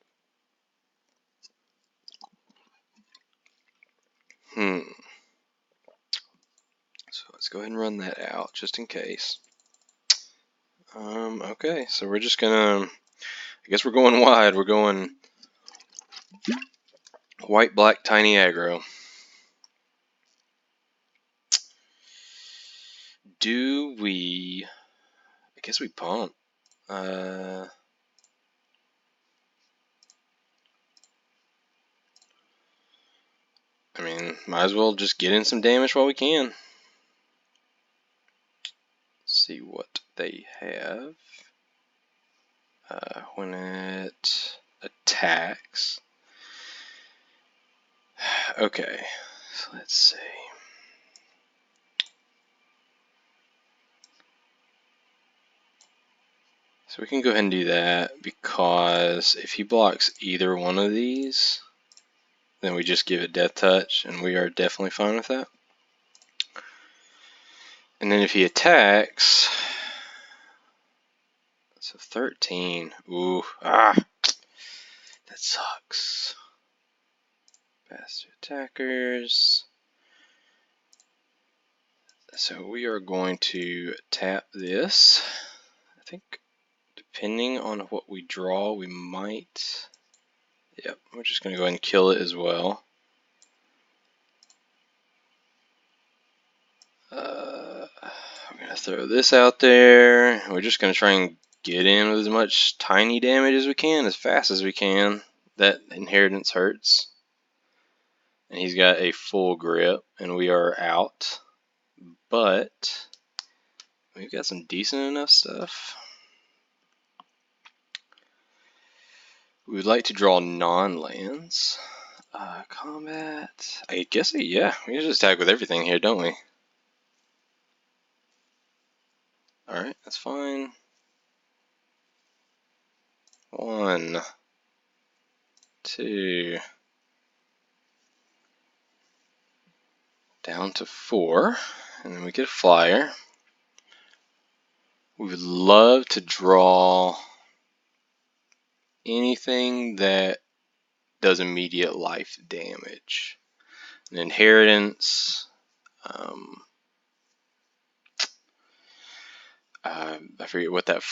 So let's go ahead and run that out just in case. Okay, so we're just gonna, I guess we're going wide. We're going white, black, tiny aggro. Do we, I guess we pump. I mean, might as well just get in some damage while we can. See what they have. When it attacks. Okay, so let's see. So we can go ahead and do that because if he blocks either one of these, then we just give it death touch, and we are definitely fine with that. And then if he attacks, so 13. Ooh, that sucks. Faster attackers. So we are going to tap this. I think depending on what we draw, we might... Yep, we're just going to go ahead and kill it as well. I'm going to throw this out there. We're just going to try and get in with as much tiny damage as we can, as fast as we can. That inheritance hurts. And he's got a full grip, and we are out. But we've got some decent enough stuff. We would like to draw non-lands. Combat. I guess, yeah, we can just attack with everything here, don't we? Alright, that's fine. 1, 2, down to 4, and then we get a flyer. We would love to draw anything that does immediate life damage. An inheritance. I forget what that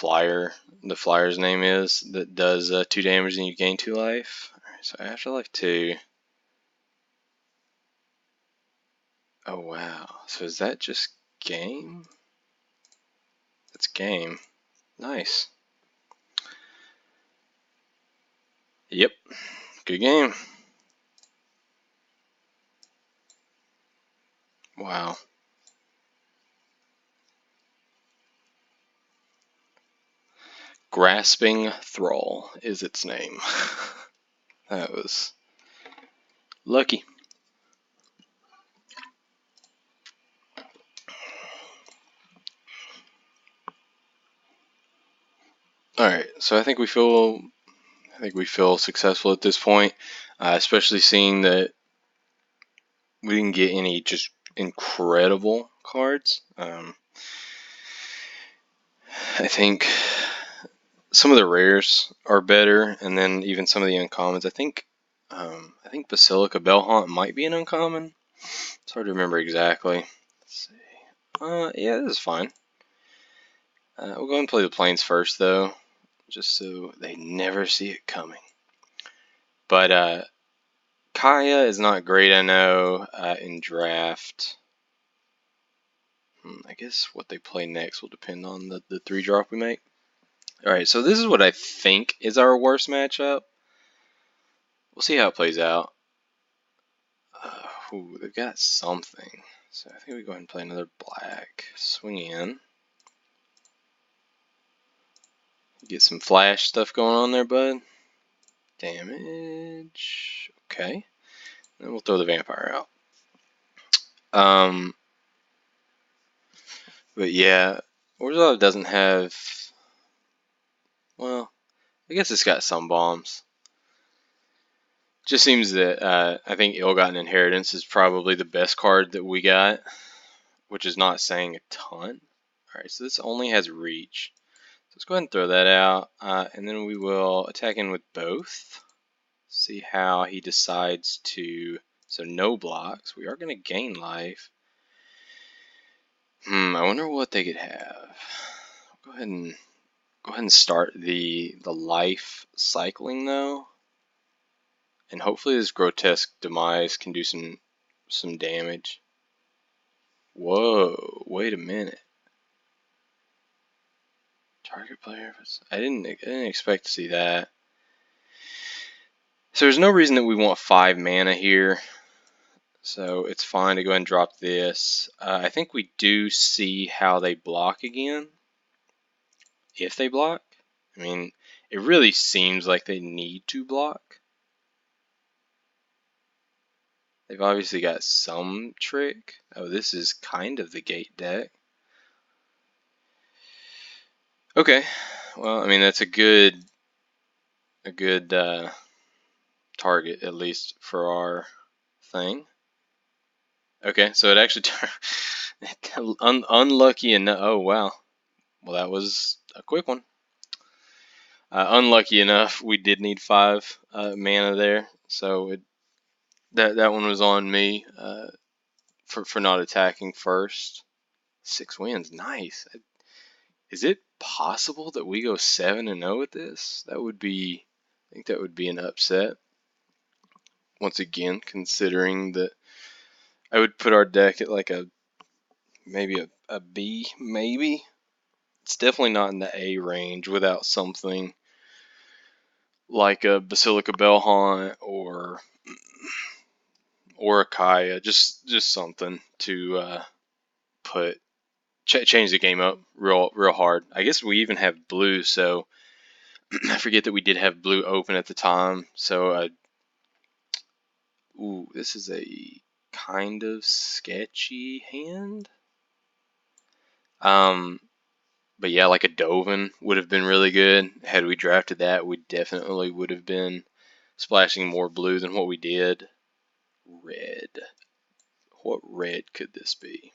the flyer's name is, that does 2 damage and you gain 2 life. Alright, so Afterlife 2. Oh wow, so is that just game? That's game. Nice. Yep, good game. Wow. Grasping Thrall is its name. That was lucky. All right, so I think we feel successful at this point, especially seeing that we didn't get any just incredible cards. I think some of the rares are better, and then even some of the uncommons. I think Basilica Bellhaunt might be an uncommon. It's hard to remember exactly. Let's see. Yeah, this is fine. We'll go ahead and play the planes first, though, just so they never see it coming. But Kaya is not great, I know, in draft. I guess what they play next will depend on the 3-drop we make. Alright, so this is what I think is our worst matchup. We'll see how it plays out. They've got something. So I think we go ahead and play another black. Swing in. Get some flash stuff going on there, bud. Damage. Okay. Then we'll throw the vampire out. But yeah, Orzhov doesn't have. Well, I guess it's got some bombs. Just seems that I think Ill-Gotten Inheritance is probably the best card that we got, which is not saying a ton. Alright, so this only has reach. So let's go ahead and throw that out, and then we will attack in with both. See how he decides to. So no blocks. We are going to gain life. I wonder what they could have. Go ahead and start the life cycling though, and hopefully this grotesque demise can do some damage. Whoa! Wait a minute. Target player. I didn't expect to see that. So there's no reason that we want 5 mana here. So it's fine to go ahead and drop this. I think we do see how they block again. If they block. I mean, it really seems like they need to block. They've obviously got some trick. Oh, this is kind of the gate deck. Okay. Well, I mean, that's a good target, at least for our thing. Okay, so it actually unlucky enough. Oh wow, well that was a quick one. Unlucky enough, we did need 5 mana there, so that one was on me for not attacking first. 6 wins, nice. Is it possible that we go 7-0 with this? I think that would be an upset. Once again, considering that I would put our deck at like maybe a B, maybe. It's definitely not in the A range without something like a Basilica Bellhaunt or a Kaya, just something to change the game up real hard. I guess we even have blue, so I forget that we did have blue open at the time. So ooh, this is a kind of sketchy hand. But yeah, like a Dovin would have been really good. Had we drafted that, we definitely would have been splashing more blue than what we did. Red. What red could this be?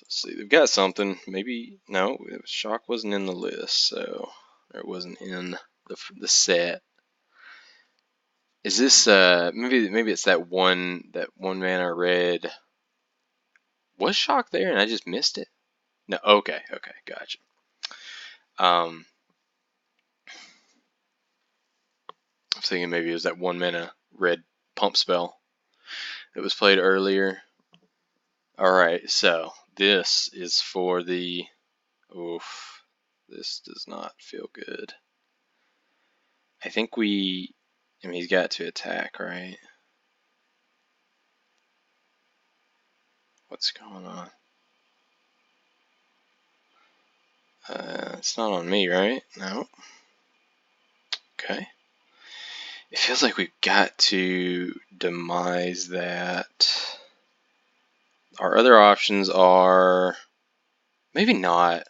Let's see. They've got something. Maybe no. Shock wasn't in the list, so or it wasn't in the set. Is this maybe it's that one mana red? Was Shock there and I just missed it? No. Okay. Gotcha. I was thinking maybe it was that 1 mana red pump spell that was played earlier. Alright, so this is for the. Oof. This does not feel good. I think I mean, he's got to attack, right? What's going on? It's not on me, right? No. Okay. It feels like we've got to demise that. Our other options are Maybe not.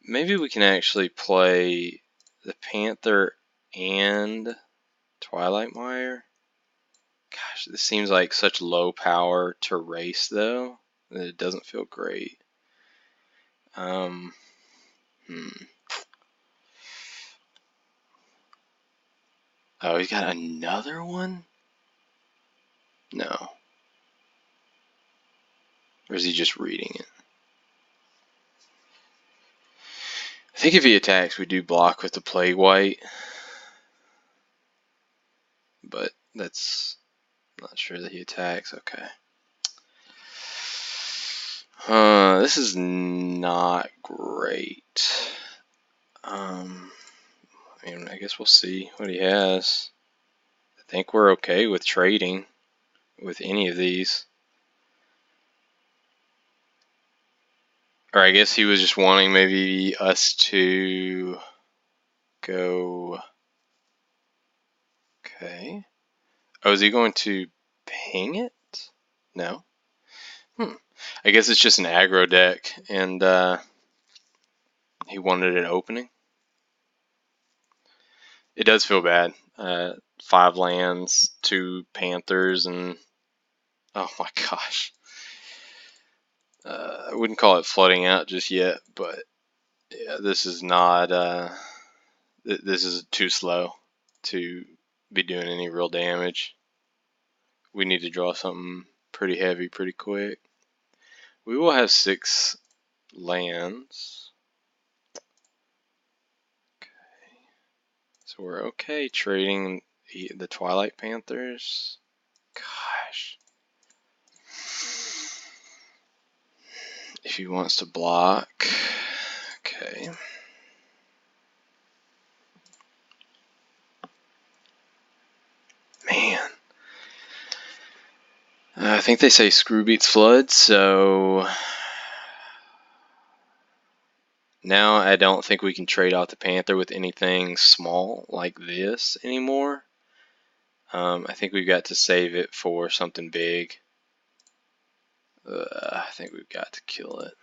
Maybe we can actually play the Panther and Twilight Mire. Gosh, this seems like such low power to race, though, that it doesn't feel great. Hmm. Oh, he's got another one? No. Or is he just reading it? I think if he attacks, we do block with the Plague White. But that's not sure that he attacks. Okay. This is not great. I mean, I guess we'll see what he has. I think we're okay with trading with any of these. Or I guess he was just wanting maybe us to go. Okay. Oh, is he going to ping it? No. I guess it's just an aggro deck, and he wanted an opening. It does feel bad. 5 lands, 2 Panthers, and oh my gosh. I wouldn't call it flooding out just yet, but yeah, this is not. This is too slow to be doing any real damage. We need to draw something pretty heavy pretty quick. We will have 6 lands. Okay. So we're okay trading the Twilight Panthers. Gosh. If he wants to block. Okay. Man. I think they say screw beats flood, so now I don't think we can trade out the Panther with anything small like this anymore. I think we've got to save it for something big. I think we've got to kill it.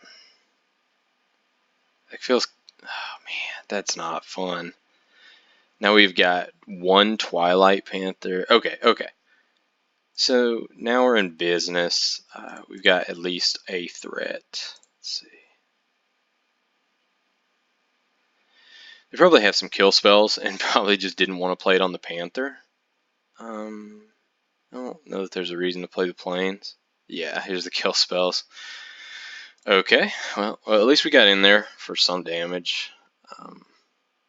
It feels... Oh man, that's not fun. Now we've got 1 Twilight Panther. Okay. So now we're in business. We've got at least a threat. Let's see. They probably have some kill spells and probably just didn't want to play it on the Panther. I don't know that there's a reason to play the planes. Yeah, here's the kill spells. Okay, well at least we got in there for some damage.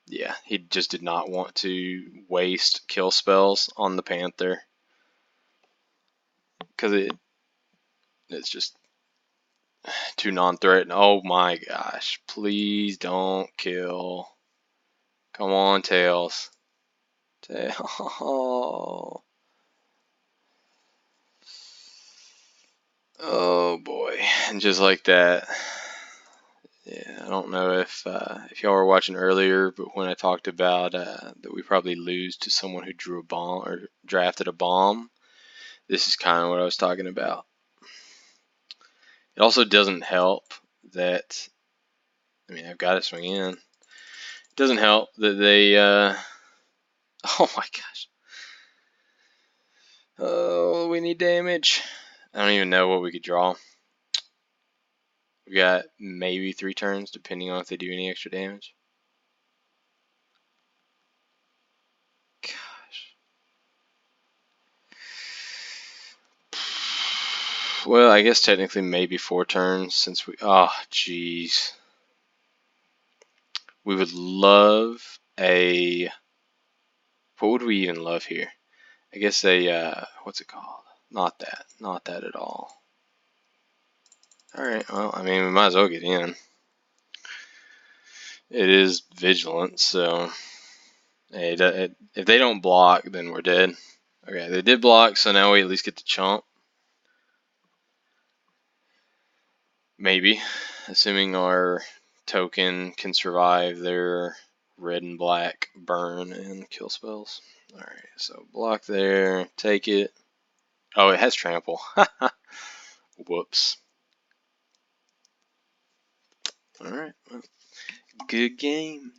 Yeah, he just did not want to waste kill spells on the Panther. Because it's just too non-threatening. Oh my gosh, please don't kill. Come on, Tails. Oh. Oh boy, and just like that. Yeah, I don't know if y'all were watching earlier, but when I talked about that we probably lose to someone who drew a bomb or drafted a bomb, this is kind of what I was talking about. It also doesn't help that, I mean, I've got to swing in. It doesn't help that they, oh my gosh. Oh, we need damage. I don't even know what we could draw. We got maybe 3 turns, depending on if they do any extra damage. Gosh. Well, I guess technically maybe 4 turns since we... Oh, jeez. We would love a... What would we even love here? I guess a... what's it called? Not that. Not that at all. Alright, well, I mean, we might as well get in. It is vigilant, so... Hey, if they don't block, then we're dead. Okay, they did block, so now we at least get to chomp. Maybe, assuming our token can survive their red and black burn and kill spells. Alright, so block there, take it. Oh, it has trample. Whoops. Alright, well, good game.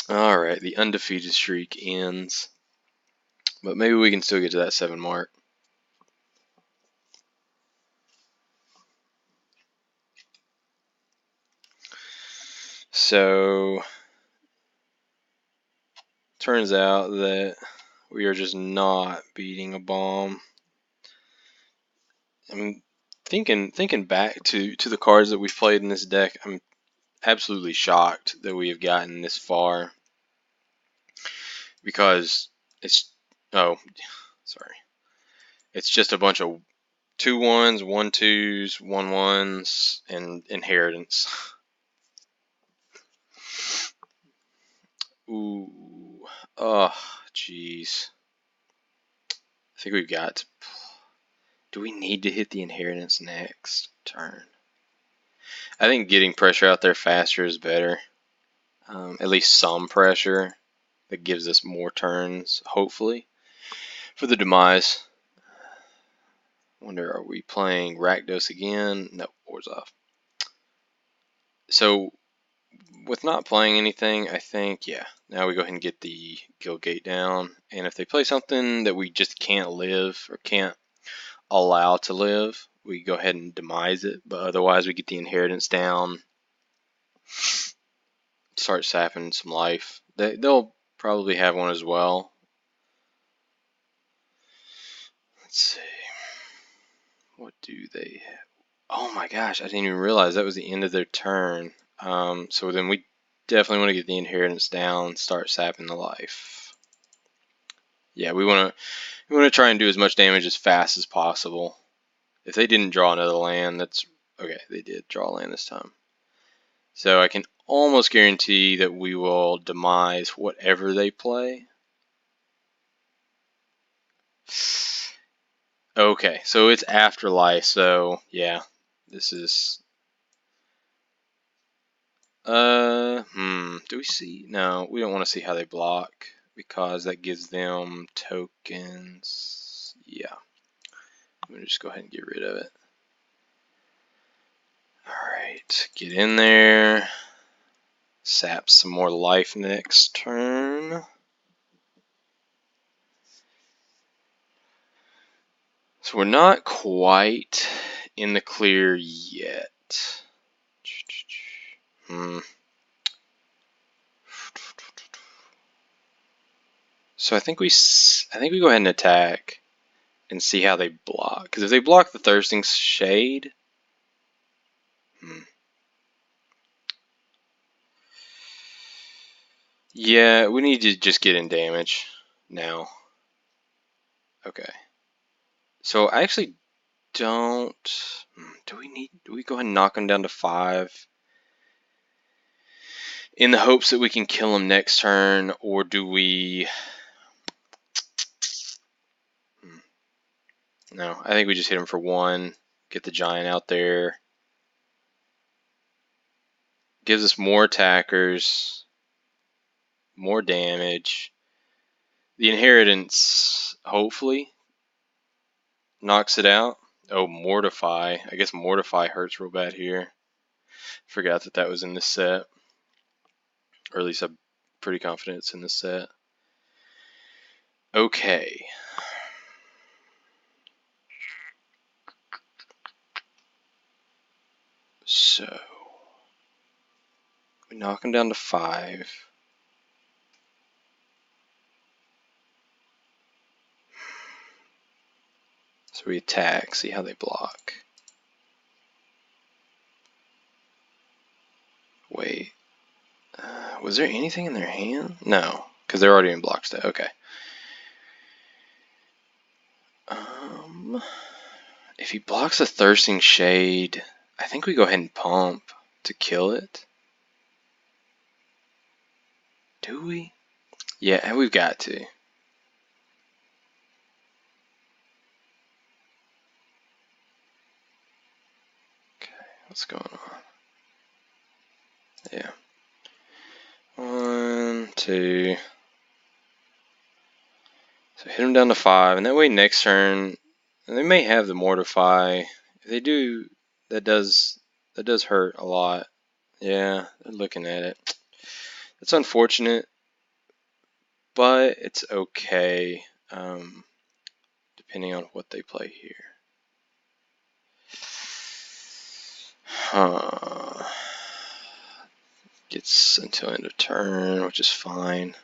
Alright, the undefeated streak ends. But maybe we can still get to that 7 mark. So, turns out that we are just not beating a bomb. I'm thinking back to the cards that we've played in this deck, I'm absolutely shocked that we have gotten this far. Because it's, oh, sorry. It's just a bunch of 2-1s, 1-2s, 1-1s, and inheritance. Ooh. Oh, jeez. I think we've got to. Do we need to hit the inheritance next turn? I think getting pressure out there faster is better. At least some pressure that gives us more turns, hopefully, for the demise. Wonder, are we playing Rakdos again? No, War's off. So, with not playing anything, I think, yeah, now we go ahead and get the guild gate down. And if they play something that we just can't live or can't allow to live, we go ahead and demise it. But otherwise, we get the inheritance down, start sapping some life. They'll probably have one as well. Let's see. What do they have? Oh my gosh, I didn't even realize that was the end of their turn. So then we definitely want to get the inheritance down, start sapping the life. Yeah, we want to try and do as much damage as fast as possible. If they didn't draw another land, that's okay. They did draw a land this time. So I can almost guarantee that we will demise whatever they play. Okay, so it's afterlife, so yeah, this is do we see? No, we don't want to see how they block because that gives them tokens. Yeah. I'm gonna just go ahead and get rid of it. Alright, get in there. Sap some more life next turn. So we're not quite in the clear yet. So I think we go ahead and attack and see how they block. Because if they block the Thirsting Shade, yeah, we need to just get in damage now. Okay. So I actually don't. Do we go ahead and knock them down to 5 in the hopes that we can kill them next turn, or do we? No, I think we just hit them for 1. Get the giant out there. Gives us more attackers, more damage. The inheritance, hopefully, knocks it out. Oh, Mortify. I guess Mortify hurts real bad here. Forgot that was in this set. Or at least I'm pretty confident it's in this set. Okay. So, we knock them down to 5. So we attack, see how they block. Wait. Was there anything in their hand? No, because they're already in block state. Okay. If he blocks a Thirsting Shade, I think we go ahead and pump to kill it. Do we? Yeah, we've got to. Okay, what's going on? Yeah. 1, 2. So hit him down to 5, and that way next turn, and they may have the Mortify If they do, that does hurt a lot. Yeah, they're looking at it. It's unfortunate, but it's okay, depending on what they play here. Gets until end of turn, which is fine.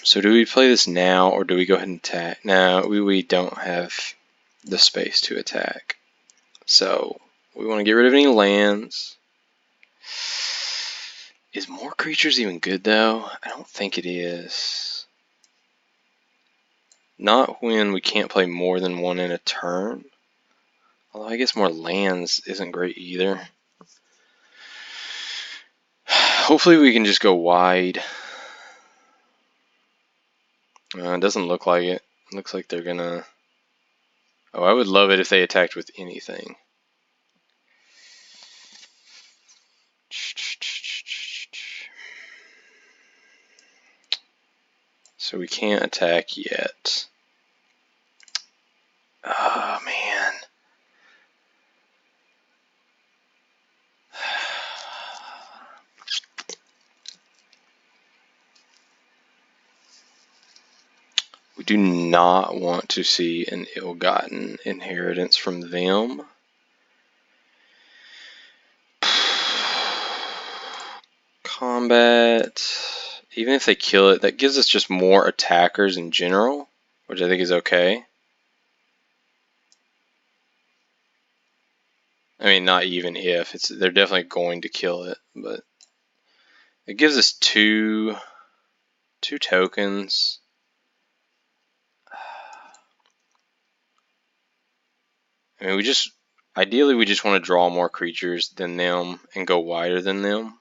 So do we play this now, or do we go ahead and attack? No, we don't have the space to attack. So we want to get rid of any lands. Is more creatures even good, though? I don't think it is. Not when we can't play more than one in a turn. Although I guess more lands isn't great either. Hopefully we can just go wide. It doesn't look like it. It looks like they're gonna... Oh, I would love it if they attacked with anything. So we can't attack yet. Oh, man. We do not want to see an ill-gotten inheritance from them. Combat. Even if they kill it, that gives us just more attackers in general, which I think is okay. I mean, not even if. They're definitely going to kill it, but it gives us two tokens. I mean, ideally we just want to draw more creatures than them and go wider than them.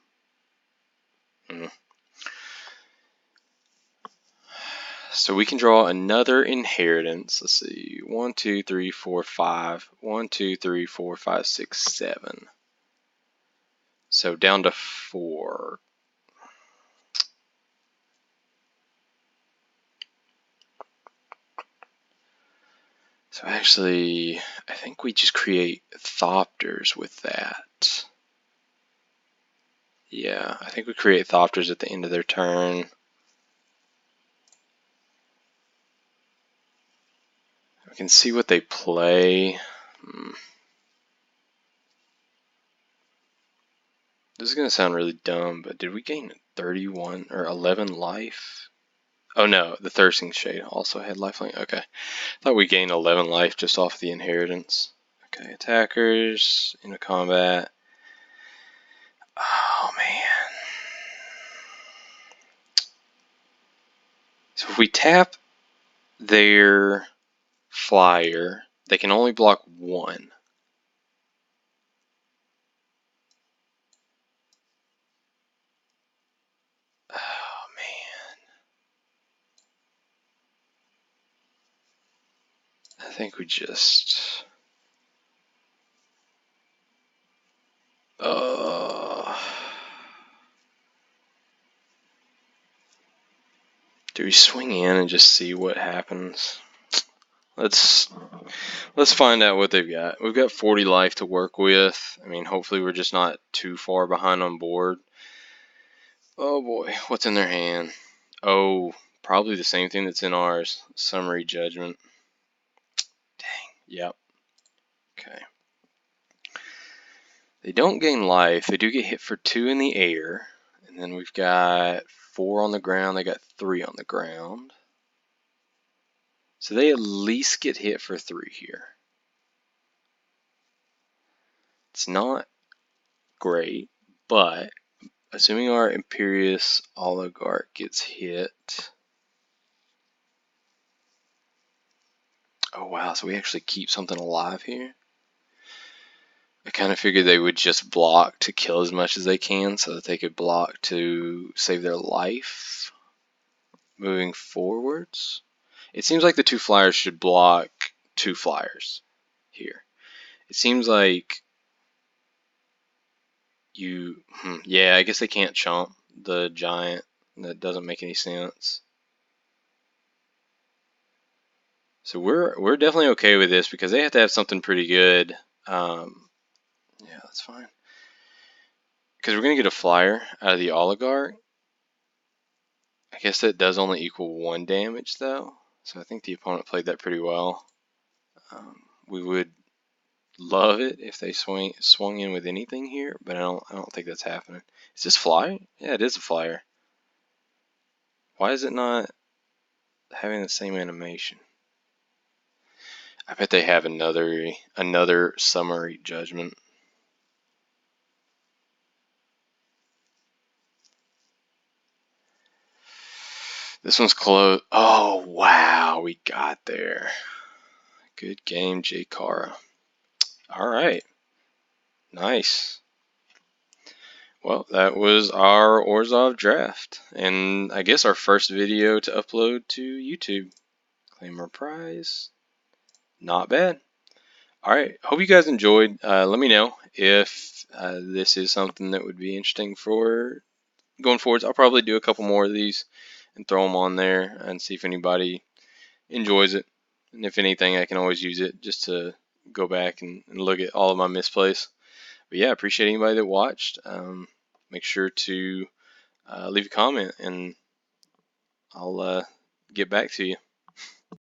So we can draw another inheritance. Let's see. 1, 2, 3, 4, 5. 1, 2, 3, 4, 5, 6, 7. So down to 4. So actually, I think we just create Thopters with that. Yeah, I think we create Thopters at the end of their turn. We can see what they play. This is going to sound really dumb, but did we gain 31 or 11 life? Oh no, the Thirsting Shade also had lifelink. Okay. I thought we gained 11 life just off the inheritance. Okay, attackers, into combat. Oh man. So if we tap their flyer, they can only block 1. Oh man. I think we just... Do we swing in and just see what happens? Let's find out what they've got. We've got 40 life to work with. I mean, hopefully we're just not too far behind on board. Oh boy, what's in their hand? Oh, probably the same thing that's in ours. Summary Judgment. Dang, yep. Okay. They don't gain life. They do get hit for 2 in the air. And then we've got 4 on the ground. They got 3 on the ground. So they at least get hit for 3 here. It's not great, but assuming our Imperious Oligarch gets hit. Oh wow, so we actually keep something alive here? I kind of figured they would just block to kill as much as they can so that they could block to save their life moving forwards. It seems like the 2 flyers should block 2 flyers here. It seems like yeah, I guess they can't chomp the giant. That doesn't make any sense. So we're definitely okay with this because they have to have something pretty good. Yeah, that's fine. Because we're gonna get a flyer out of the oligarch. I guess that does only equal 1 damage though. So I think the opponent played that pretty well. We would love it if they swung in with anything here, but I don't think that's happening. Is this flyer? Yeah, it is a flyer. Why is it not having the same animation? I bet they have another summary judgment. This one's close. Oh wow, we got there. Good game, J. Cara. All right, nice. Well, that was our Orzhov draft, and I guess our first video to upload to YouTube. Claim our prize. Not bad. All right, hope you guys enjoyed. Let me know if this is something that would be interesting for going forwards. I'll probably do a couple more of these and throw them on there and see if anybody enjoys it. And if anything, I can always use it just to go back and look at all of my misplays. But yeah, appreciate anybody that watched. Make sure to leave a comment and I'll get back to you.